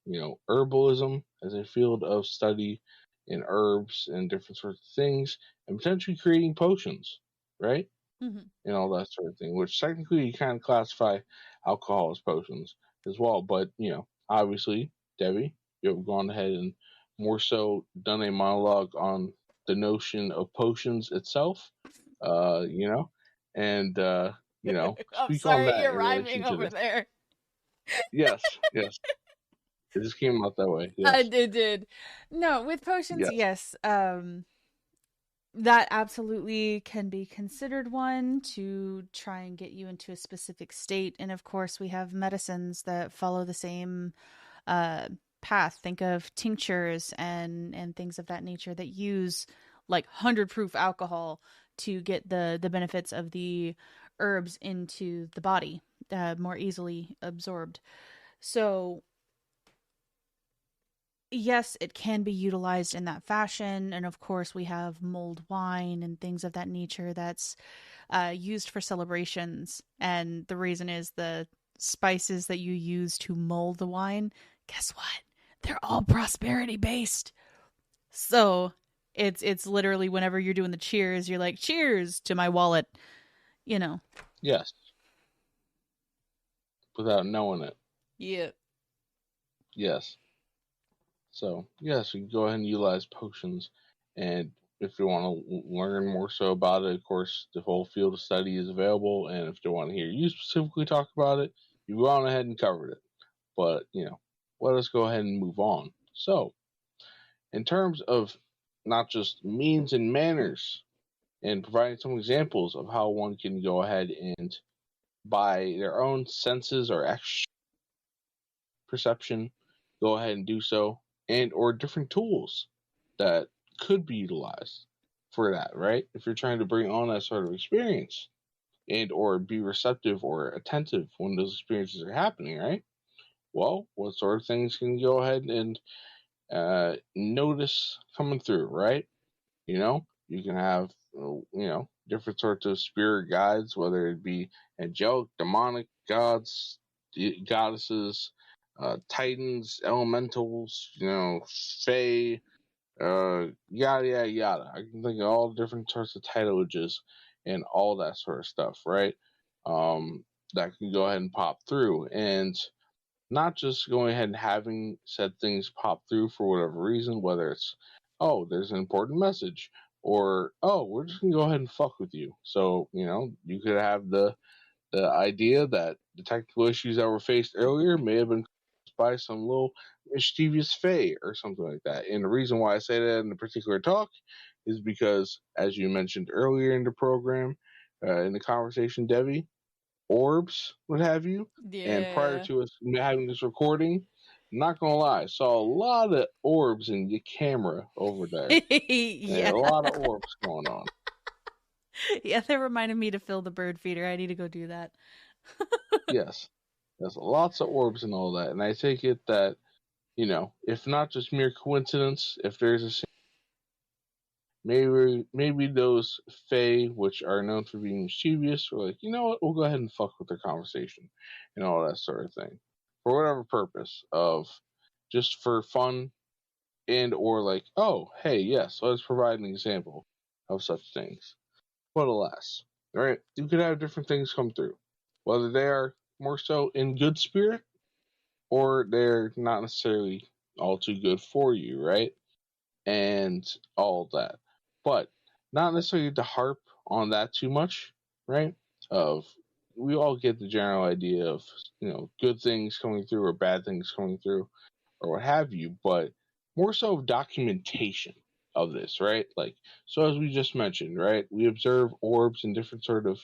herbalism as a field of study in herbs and different sorts of things, and potentially creating potions, right? Mhm. And all that sort of thing, which technically you kind of classify alcohol as potions as well. But, obviously, Debbie, you have gone ahead and more so done a monologue on the notion of potions itself, uh, you know, and, I'm speak on sorry, that you're in rhyming relation to over this. there. Yes, yes. It just came out that way. I Yes, did. No, with potions, yes, yes. That absolutely can be considered one to try and get you into a specific state. And of course, we have medicines that follow the same uh, path. Think of tinctures and things of that nature that use like 100 proof alcohol to get the benefits of the herbs into the body more easily absorbed. So yes, it can be utilized in that fashion. And of course, we have mulled wine and things of that nature that's used for celebrations. And the reason is the spices that you use to mull the wine, guess what? They're all prosperity based. So it's literally whenever you're doing the cheers, you're like, cheers to my wallet, you know. yes, without knowing it. Yeah. Yes. So, yes, you can go ahead and utilize potions. And if you want to learn more so about it, of course, the whole field of study is available. And if they want to hear you specifically talk about it, you've gone ahead and covered it. But, let us go ahead and move on. So, in terms of not just means and manners, and providing some examples of how one can go ahead and, by their own senses or extra perception, go ahead and do so, and or different tools that could be utilized for that, right? If you're trying to bring on that sort of experience and or be receptive or attentive when those experiences are happening, right? Well, what sort of things can you go ahead and notice coming through, right? You can have different sorts of spirit guides, whether it be angelic, demonic gods, goddesses, titans, elementals, fae, yada yada yada. I can think of all different sorts of titulages and all that sort of stuff, right? That can go ahead and pop through, and not just going ahead and having said things pop through for whatever reason, whether it's, oh, there's an important message, or, oh, we're just gonna go ahead and fuck with you. So, you could have the idea that the technical issues that were faced earlier may have been caused by some little mischievous fae or something like that. And the reason why I say that in a particular talk is because, as you mentioned earlier in the program, in the conversation, Devi, orbs, what have you. And prior Yeah. to us having this recording, not gonna lie, I saw a lot of orbs in your camera over there. And Yeah. a lot of orbs going on. Yeah, that reminded me to fill the bird feeder. I need to go do that. Yes. There's lots of orbs and all that. And I take it that, if not just mere coincidence, if there's a maybe those Fae, which are known for being mischievous, were like, you know what, we'll go ahead and fuck with their conversation and all that sort of thing. For whatever purpose of just for fun and or like, oh, hey, yes, let's provide an example of such things. But alas, right? You could have different things come through. Whether they are more so in good spirit or they're not necessarily all too good for you, right? And all that. But not necessarily to harp on that too much, right? Of we all get the general idea of good things coming through or bad things coming through or what have you, but more so of documentation of this, right? Like, so as we just mentioned, right, we observe orbs and different sort of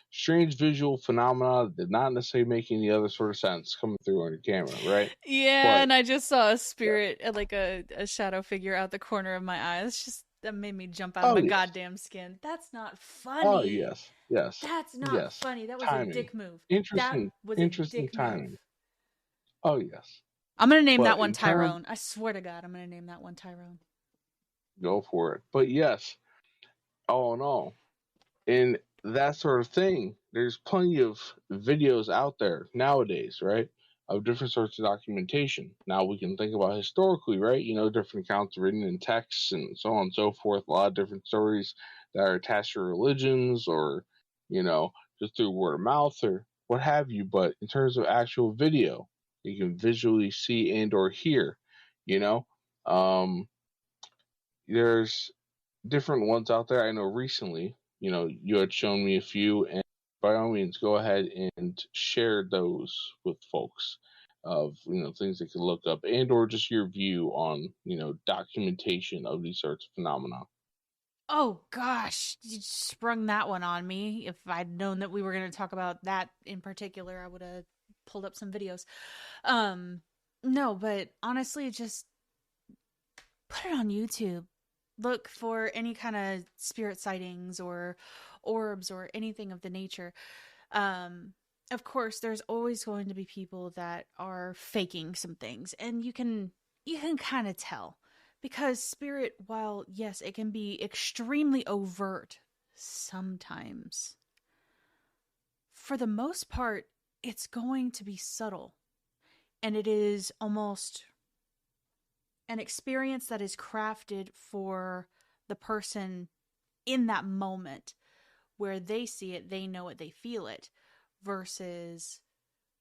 strange visual phenomena that did not necessarily make any other sort of sense coming through on your camera, right? Yeah, But and I just saw a yeah. spirit, like a shadow figure out the corner of my eye. It's just that made me jump out of Oh my yes. goddamn skin. That's not Oh funny. yes. Yes. That's not Yes. funny. That was a Timing. dick move. That Interesting. was a Interesting dick move. timing. Oh yes. I'm gonna name that But one in terms, Tyrone. I swear to God, I'm gonna name that one Tyrone. go for it. But yes, all in all, in that sort of thing, there's plenty of videos out there nowadays, right? Of different sorts of documentation. Now we can think about historically, right? Different accounts written in texts and so on and so forth. A lot of different stories that are attached to religions or, you know, just through word of mouth or what have you. But in terms of actual video, you can visually see and or hear, you know. Um, there's different ones out there. I know recently, you had shown me a few, and by all means, go ahead and share those with folks of things they could look up and or just your view on documentation of these sorts of phenomena. Oh gosh, you sprung that one on me. If I'd known that we were gonna talk about that in particular, I would have pulled up some videos. Um, no, but honestly, just put it on YouTube. Look for any kind of spirit sightings or orbs or anything of the nature. Um, of course, there's always going to be people that are faking some things, and you can kind of tell because spirit, while yes, it can be extremely overt sometimes, for the most part, it's going to be subtle, and it is almost an experience that is crafted for the person in that moment where they see it, they know it, they feel it, versus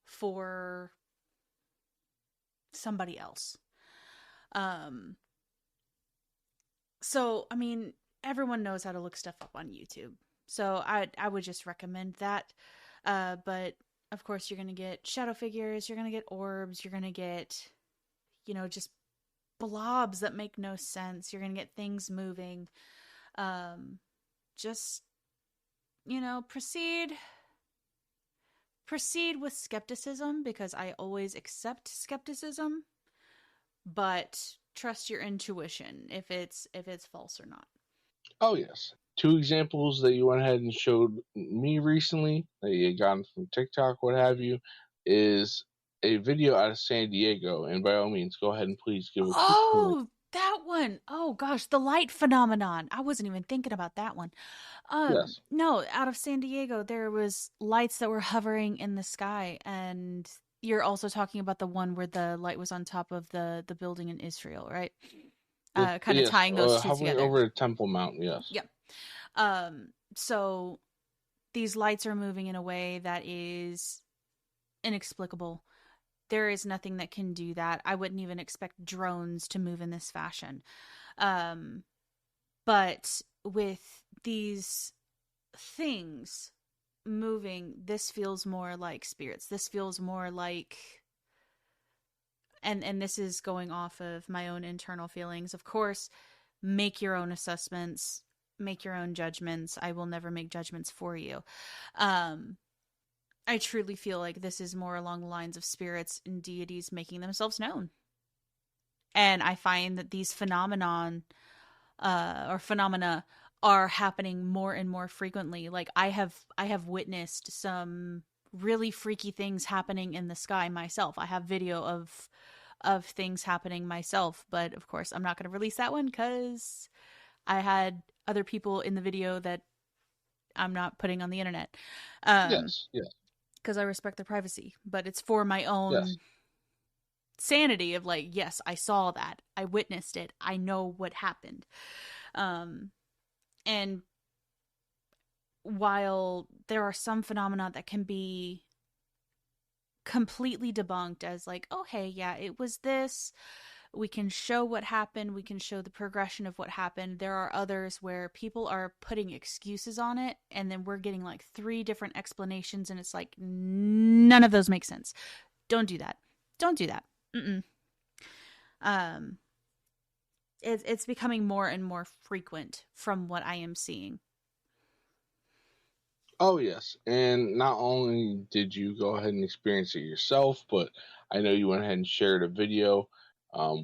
for somebody else. Um, so, I mean, everyone knows how to look stuff up on YouTube. So I would just recommend that. But of course, you're going to get shadow figures, you're going to get orbs, you're going to get, just blobs that make no sense. You're going to get things moving. Just, proceed with skepticism because I always accept skepticism, but trust your intuition if it's false or not. Oh yes, two examples that you went ahead and showed me recently that you had gotten from TikTok, what have you, is a video out of San Diego, and by all means, go ahead and please give a quick comment. Oh, that one. Oh gosh, the light phenomenon. I wasn't even thinking about that one. Yes. No, out of San Diego, there was lights that were hovering in the sky, and you're also talking about the one where the light was on top of the building in Israel, right? Kind of Yes, tying those two hovering together. over the Temple Mount. Yes. Yep. So these lights are moving in a way that is inexplicable. There is nothing that can do that. I wouldn't even expect drones to move in this fashion. Um, but with these things moving, this feels more like spirits. This feels more like, and this is going off of my own internal feelings. Of course, make your own assessments, make your own judgments. I will never make judgments for you. Um, I truly feel like this is more along the lines of spirits and deities making themselves known. And I find that these phenomena are happening more and more frequently. Like I have witnessed some really freaky things happening in the sky myself. I have video of things happening myself, but of course I'm not going to release that one cuz I had other people in the video that I'm not putting on the internet, um, Yes, yes, because I respect their privacy. But it's for my yes. own sanity of like, yes, I saw that, I witnessed it, I know what happened. Um, and while there are some phenomena that can be completely debunked as like, oh hey, yeah, it was this, we can show what happened, we can show the progression of what happened. There are others where people are putting excuses on it, and then we're getting like three different explanations, and it's like none of those make sense. Don't do that. Don't do that. Mm-mm. Um, it's becoming more and more frequent from what I am seeing. Oh, yes. And not only did you go ahead and experience it yourself, but I know you went ahead and shared a video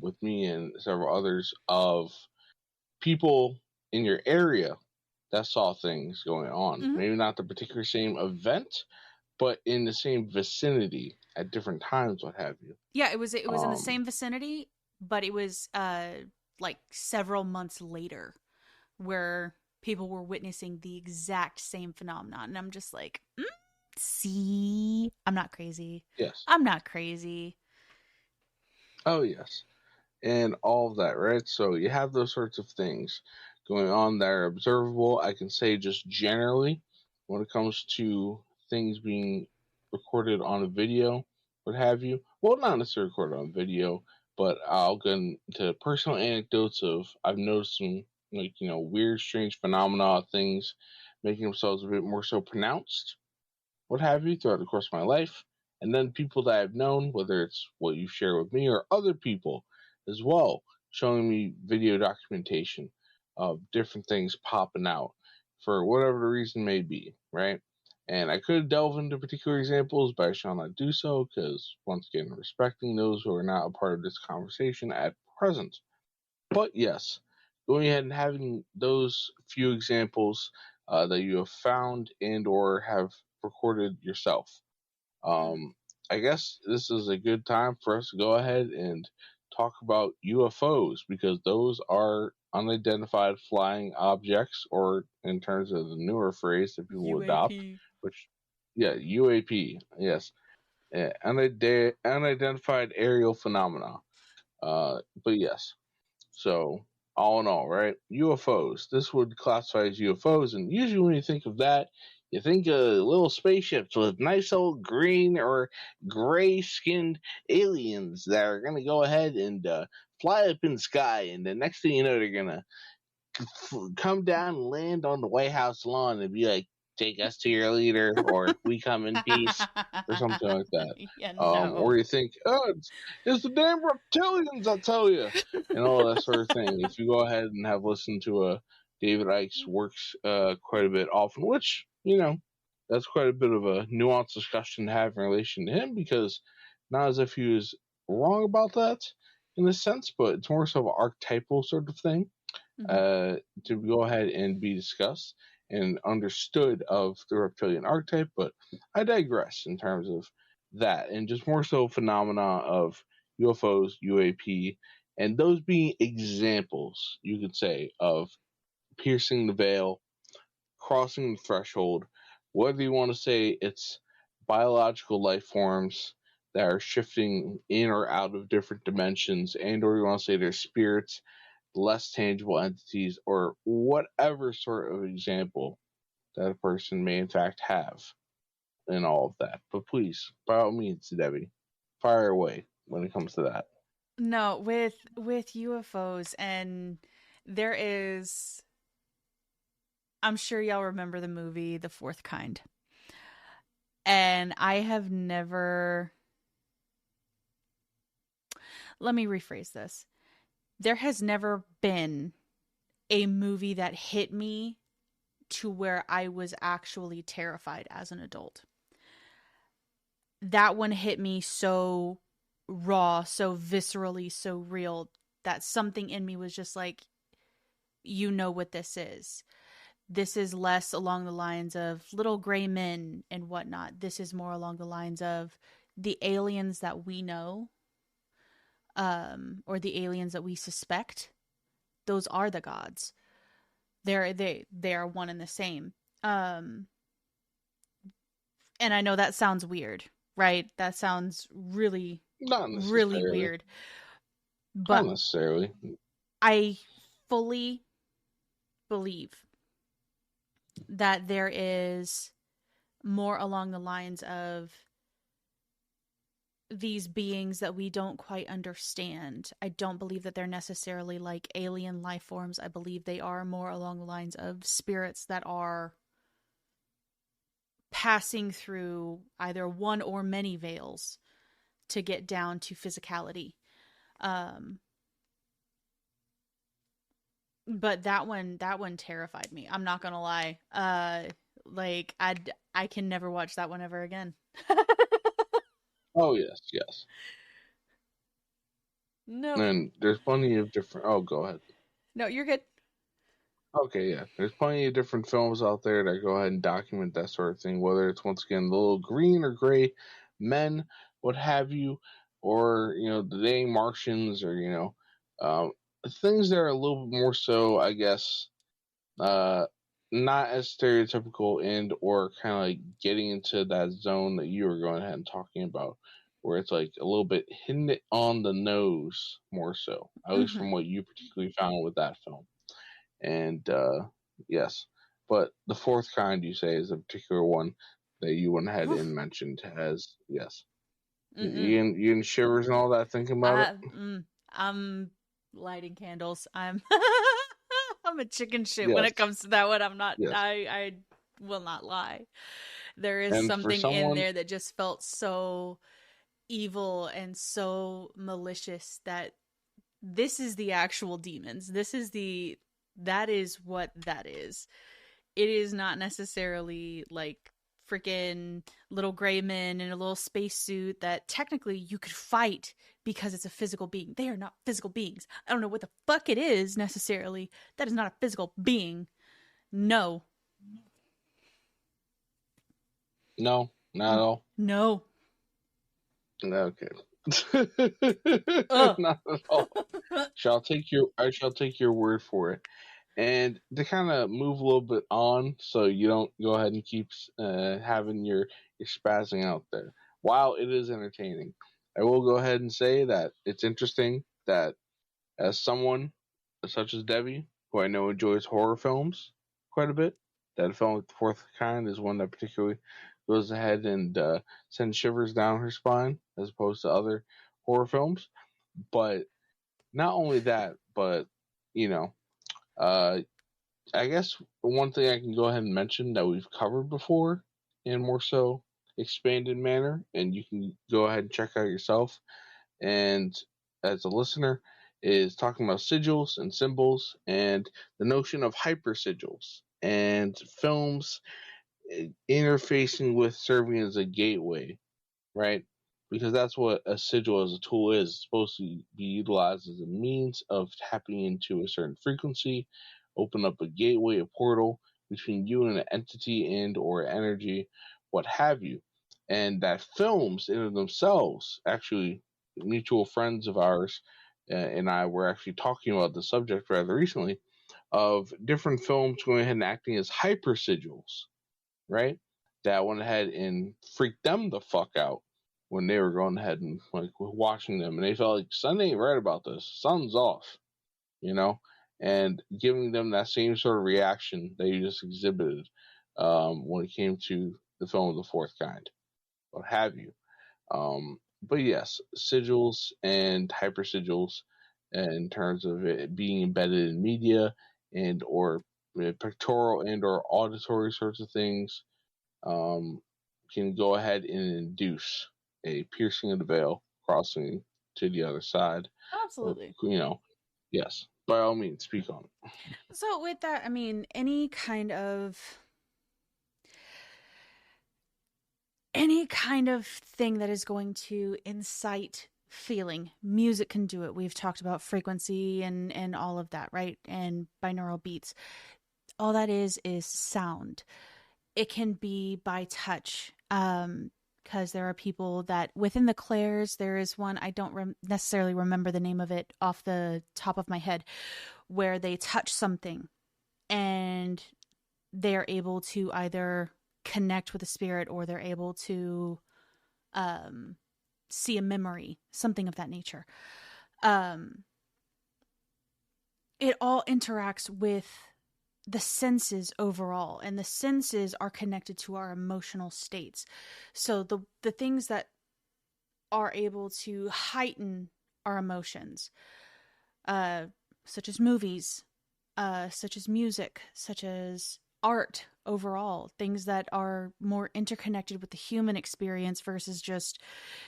with me and several others of people in your area that saw things going on. Mm-hmm. Maybe not the particular same event, but in the same vicinity at different times, what have you. Yeah, it was in the Um, same vicinity, but it was like several months later where people were witnessing the exact same phenomenon, and I'm just like, see, I'm not crazy. yes. I'm not crazy. Oh, yes. And all of that, right? So you have those sorts of things going on that are observable. I can say just generally when it comes to things being recorded on a video, what have you. Well, not necessarily recorded on video, but I'll get into personal anecdotes of I've noticed some like weird, strange phenomena, things making themselves a bit more so pronounced, what have you, throughout the course of my life. And then people that I've known, whether it's what you share with me or other people as well, showing me video documentation of different things popping out for whatever the reason may be, right? And I could delve into particular examples, but I shall not do so because, once again, respecting those who are not a part of this conversation at present. But yes, going ahead and having those few examples that you have found and or have recorded yourself. Mm. Um, I guess this is a good time for us to go ahead and talk about UFOs because those are unidentified flying objects, or in terms of the newer phrase that people adopt, UAP. which, yeah, UAP, yes, unidentified aerial phenomena. But yes, so, all in all, right? UFOs. This would classify as UFOs, and usually when you think of that, you think of little spaceships with nice old green or gray skinned aliens that are going to go ahead and fly up in the sky, and the next thing you know, they're going to come down and land on the White House lawn and be like, "Take us to your leader," or "We come in peace," or something like that. Yeah, Or no. you think, "Oh, it's the damn reptilians, I tell you," and all that sort of thing. If you go ahead and have listened to David Icke's works quite a bit often, which that's quite a bit of a nuanced discussion to have in relation to him, because not as if he was wrong about that in a sense, but it's more so of an archetypal sort of thing Mm-hmm. uh, to go ahead and be discussed and understood of the reptilian archetype. But I digress in terms of that, and just more so phenomena of UFOs, UAP, and those being examples, you could say, of piercing the veil, crossing the threshold, whether you want to say it's biological life forms that are shifting in or out of different dimensions, and or you want to say they're spirits, less tangible entities, or whatever sort of example that a person may in fact have in all of that. But please, by all means, Debbie, fire away when it comes to that. No, with UFOs, and there is, I'm sure y'all remember the movie The Fourth Kind. And I have never, let me rephrase this. There has never been a movie that hit me to where I was actually terrified as an adult. That one hit me so raw, so viscerally, so real that something in me was just like, you know what this is. This is less along the lines of little gray men and whatnot. This is more along the lines of the aliens that we know, or the aliens that we suspect. Those are the gods. They are one and the same. Um, and I know that sounds weird, right? That sounds really, Not really necessarily. weird. Not But necessarily. I fully believe that there is more along the lines of these beings that we don't quite understand. I don't believe that they're necessarily like alien life forms. I believe they are more along the lines of spirits that are passing through either one or many veils to get down to physicality. Um, but that one terrified me. I'm not gonna lie. Like I can never watch that one ever again. Oh yes, yes. Nope. And there's plenty of different. Oh, go ahead. No, you're good. Okay, yeah. There's plenty of different films out there that go ahead and document that sort of thing, whether it's once again the little green or gray men, what have you, or the dang Martians, or um, things that are a little bit more so, I guess, uh, not as stereotypical and or kind of like getting into that zone that you were going ahead and talking about, where it's like a little bit hitting it on the nose more so, at least Mm-hmm. from what you particularly found with that film. And yes, but the fourth kind you say is a particular one that you went ahead and mentioned as yes. Mm-mm. You in shivers and all that thinking about it. I, mm, I'm lighting candles. I'm I'm a chicken shit when Yes, it comes to that one. I'm not. yes. I will not lie. There is And for something in someone, there that just felt so evil and so malicious that this is the actual demons. That is what that is. It is not necessarily like freaking little gray men in a little spacesuit that technically you could fight because it's a physical being. They are not physical beings. I don't know what the fuck it is necessarily. That is not a physical being. No. no, not at all. No. Okay. Ugh. Not at all. I shall take your word for it. And to kind of move a little bit on, so you don't go ahead and keep having your spazzing out there. While it is entertaining, I will go ahead and say that it's interesting that as someone such as Debbie, who I know enjoys horror films quite a bit, that film with the fourth kind is one that particularly goes ahead and sends shivers down her spine as opposed to other horror films. But not only that, but you know, uh, I guess one thing I can go ahead and mention that we've covered before in more so expanded manner, and you can go ahead and check out yourself and as a listener, is talking about sigils and symbols and the notion of hyper sigils and films interfacing with serving as a gateway, right? Because that's what a sigil as a tool is. It's supposed to be utilized as a means of tapping into a certain frequency, open up a gateway, a portal between you and an entity and or energy, what have you. And that films in of themselves, actually, mutual friends of ours and I were actually talking about the subject rather recently of different films going ahead and acting as hyper sigils, right? That went ahead and freaked them the fuck out when they were going ahead and like watching them, and they felt like Sun ain't right about this. Sun's off, you know, and giving them that same sort of reaction that you just exhibited when it came to the film of the fourth kind, what have you. But yes, sigils and hyper sigils, in terms of it being embedded in media and or pictorial and or auditory sorts of things, um, can go ahead and induce a piercing of the veil, crossing to the other side, or Absolutely. yes, by all means, speak on it. So with that, I mean, any kind of thing that is going to incite feeling. Music can do it. We've talked about frequency and all of that, right? And binaural beats. All that is sound. It can be by touch. Because there are people that within the clairs, there is one, I don't necessarily remember the name of it off the top of my head, where they touch something and they're able to either connect with a spirit, or they're able to um, see a memory, something of that nature. Um, it all interacts with the senses overall, and the senses are connected to our emotional states. So the things that are able to heighten our emotions, uh, such as movies, such as music, such as art overall, things that are more interconnected with the human experience versus just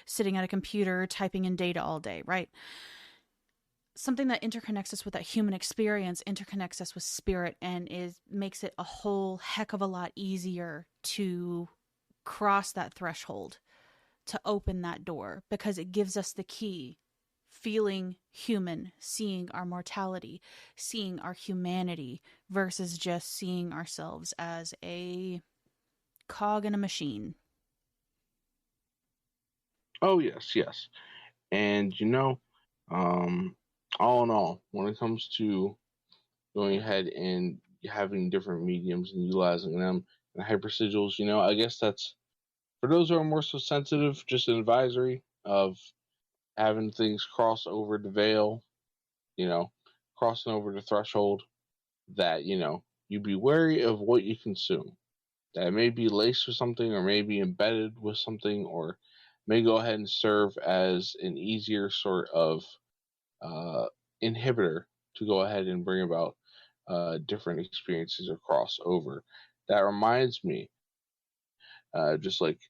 sitting at a computer typing in data all day, right? Something that interconnects us with that human experience interconnects us with spirit, and is makes it a whole heck of a lot easier to cross that threshold, to open that door, because it gives us the key, feeling human, seeing our mortality, seeing our humanity, versus just seeing ourselves as a cog in a machine. Oh yes, yes. And um, all in all, when it comes to going ahead and having different mediums and utilizing them and hypersigils, I guess that's for those who are more so sensitive, just an advisory of having things cross over the veil, you know, crossing over the threshold, that, you be wary of what you consume. That may be laced with something, or may be embedded with something, or may go ahead and serve as an easier sort of uh, inhibitor to go ahead and bring about different experiences or crossover. That reminds me, just like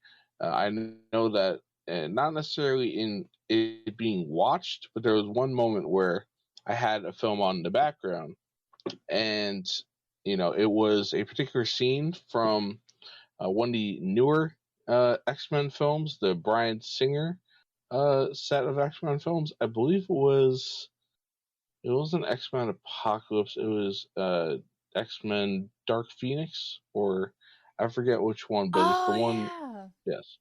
I know that, not necessarily in it being watched, but there was one moment where I had a film on in the background, and it was a particular scene from one of the newer X-Men films, the Bryan Singer set of X-Men films. I believe it wasn't X-Men Apocalypse. It was X-Men Dark Phoenix, or I forget which one, but it's the Oh one. yeah. Yes,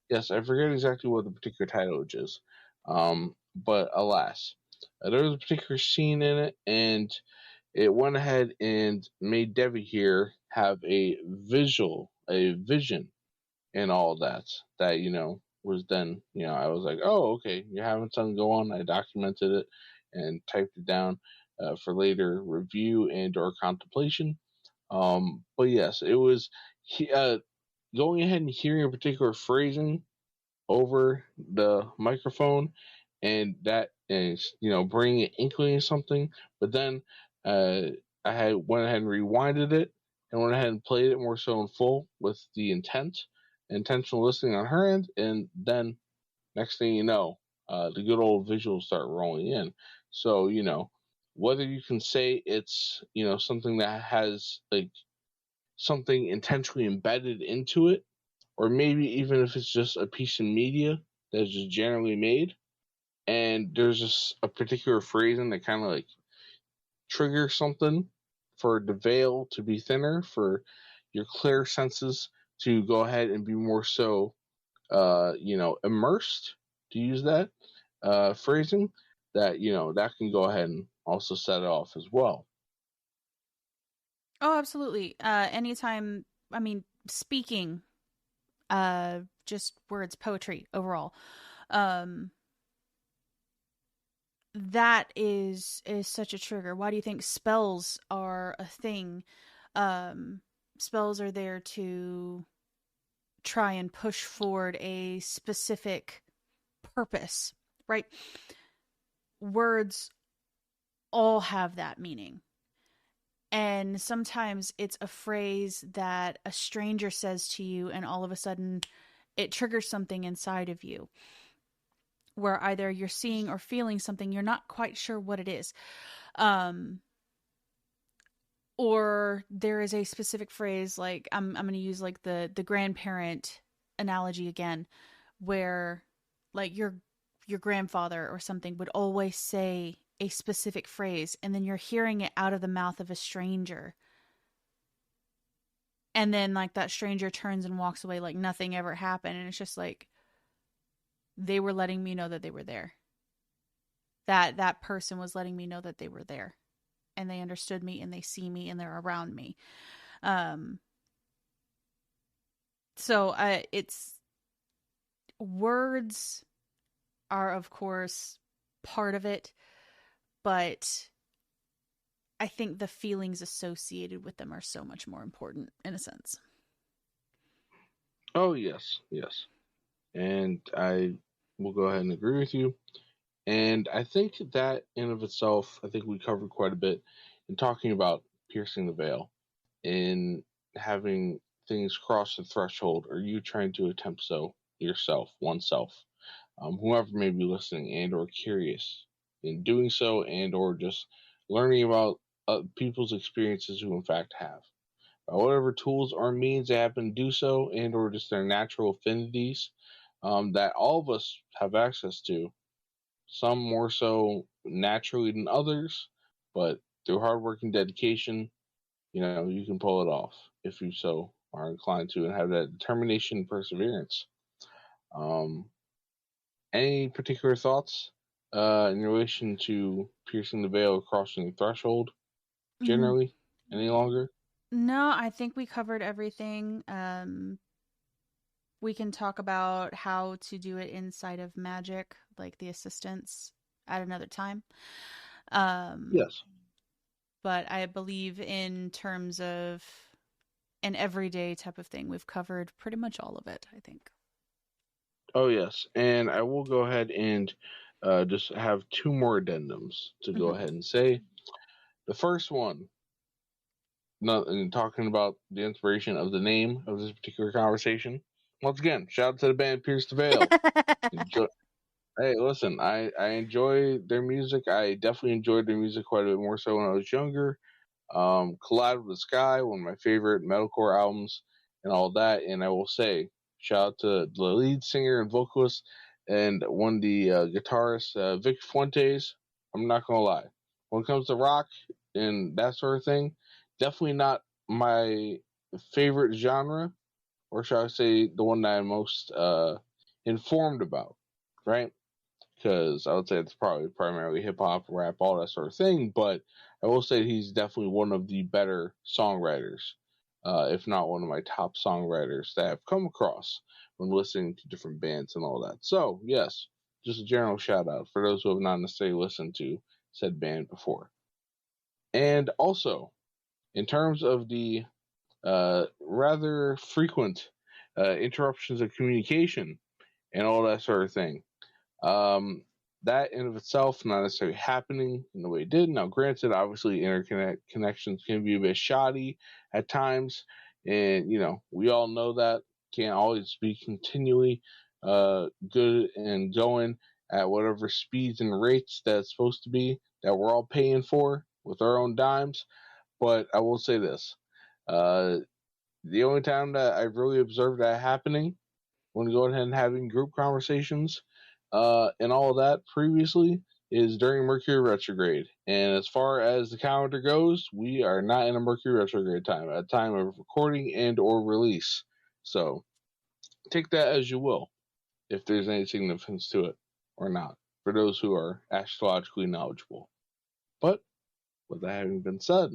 yes, I forget exactly what the particular title is. But alas, there was a particular scene in it, and it went ahead and made Devi here have a vision, and all that. That was then, I was like, oh, okay, you're having something go on. I documented it and typed it down for later review and or contemplation. But yes, it was going ahead and hearing a particular phrasing over the microphone, and that is bringing an inkling of something. But then uh, I had went ahead and rewinded it, and went ahead and played it more so in full with the intentional listening on her end, and then next thing you know, the good old visuals start rolling in. So whether you can say it's something that has like something intentionally embedded into it, or maybe even if it's just a piece of media that's just generally made, and there's just a particular phrasing that kind of like triggers something for the veil to be thinner, for your clear senses to go ahead and be more so, immersed, to use that phrasing, that that can go ahead and also set it off as well. Oh, absolutely. Anytime, I mean, speaking, just words, poetry overall. Um, that is such a trigger. Why do you think spells are a thing? Um, spells are there to try and push forward a specific purpose, right? Words all have that meaning. And sometimes it's a phrase that a stranger says to you, and all of a sudden it triggers something inside of you, where either you're seeing or feeling something, you're not quite sure what it is. Um, or there is a specific phrase, like I'm going to use like the grandparent analogy again, where like your grandfather or something would always say a specific phrase, and then you're hearing it out of the mouth of a stranger, and then like that stranger turns and walks away like nothing ever happened, and it's just like they were letting me know that they were there, that person was letting me know that they were there. and they understood me and they see me and they're around me. Um, it's words are, of course, part of it, but I think the feelings associated with them are so much more important in a sense. Oh, yes, yes. And I will go ahead and agree with you. And I think that in of itself, I think we covered quite a bit in talking about piercing the veil, in having things cross the threshold, or you trying to attempt so yourself, oneself, whoever may be listening and or curious in doing so, and or just learning about people's experiences who in fact have. By whatever tools or means they happen to do so, and or just their natural affinities that all of us have access to, some more so naturally than others, but through hard work and dedication, you can pull it off if you so are inclined to and have that determination and perseverance. Um, any particular thoughts in relation to piercing the veil or crossing the threshold Mm, generally any longer? no, I think we covered everything. We can talk about how to do it inside of magic, like the assistants, at another time. Um, Yes. but I believe in terms of an everyday type of thing, we've covered pretty much all of it, I think. Oh, yes. And I will go ahead and just have two more addendums to go Hmm. ahead and say. The first one, not in talking about the inspiration of the name of this particular conversation. Once again, shout out to the band Pierce the Veil. Enjoy. Hey, listen, I enjoy their music. I definitely enjoyed their music quite a bit more so when I was younger. Collide with the Sky, one of my favorite metalcore albums, and all that. And I will say, shout out to the lead singer and vocalist, and one of the guitarists, Vic Fuentes. I'm not gonna lie, when it comes to rock and that sort of thing, definitely not my favorite genre, or shall I say, the one that I'm most informed about, right? Because I would say it's probably primarily hip hop, rap, all that sort of thing. But I will say he's definitely one of the better songwriters, if not one of my top songwriters that I've come across when listening to different bands and all that. So, yes, just a general shout out for those who have not necessarily listened to said band before. And also, in terms of the rather frequent interruptions of communication and all that sort of thing, um, that in of itself not necessarily happening in the way it did. Now, granted, obviously interconnect connections can be a bit shoddy at times, and we all know that can't always be continually good and going at whatever speeds and rates that's supposed to be that we're all paying for with our own dimes. But I will say this: uh, the only time that I've really observed that happening when going ahead and having group conversations and all of that previously is during Mercury retrograde. And as far as the calendar goes, we are not in a Mercury retrograde time at time of recording and or release. So take that as you will, if there's any significance to it or not, for those who are astrologically knowledgeable. But with that having been said,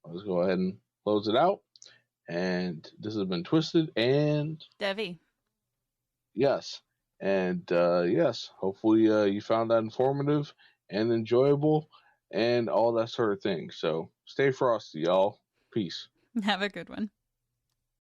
let's go ahead and close it out. And this has been Twisted and Devi. yes. And yes, hopefully you found that informative and enjoyable and all that sort of thing. So stay frosty, y'all. Peace. Have a good one.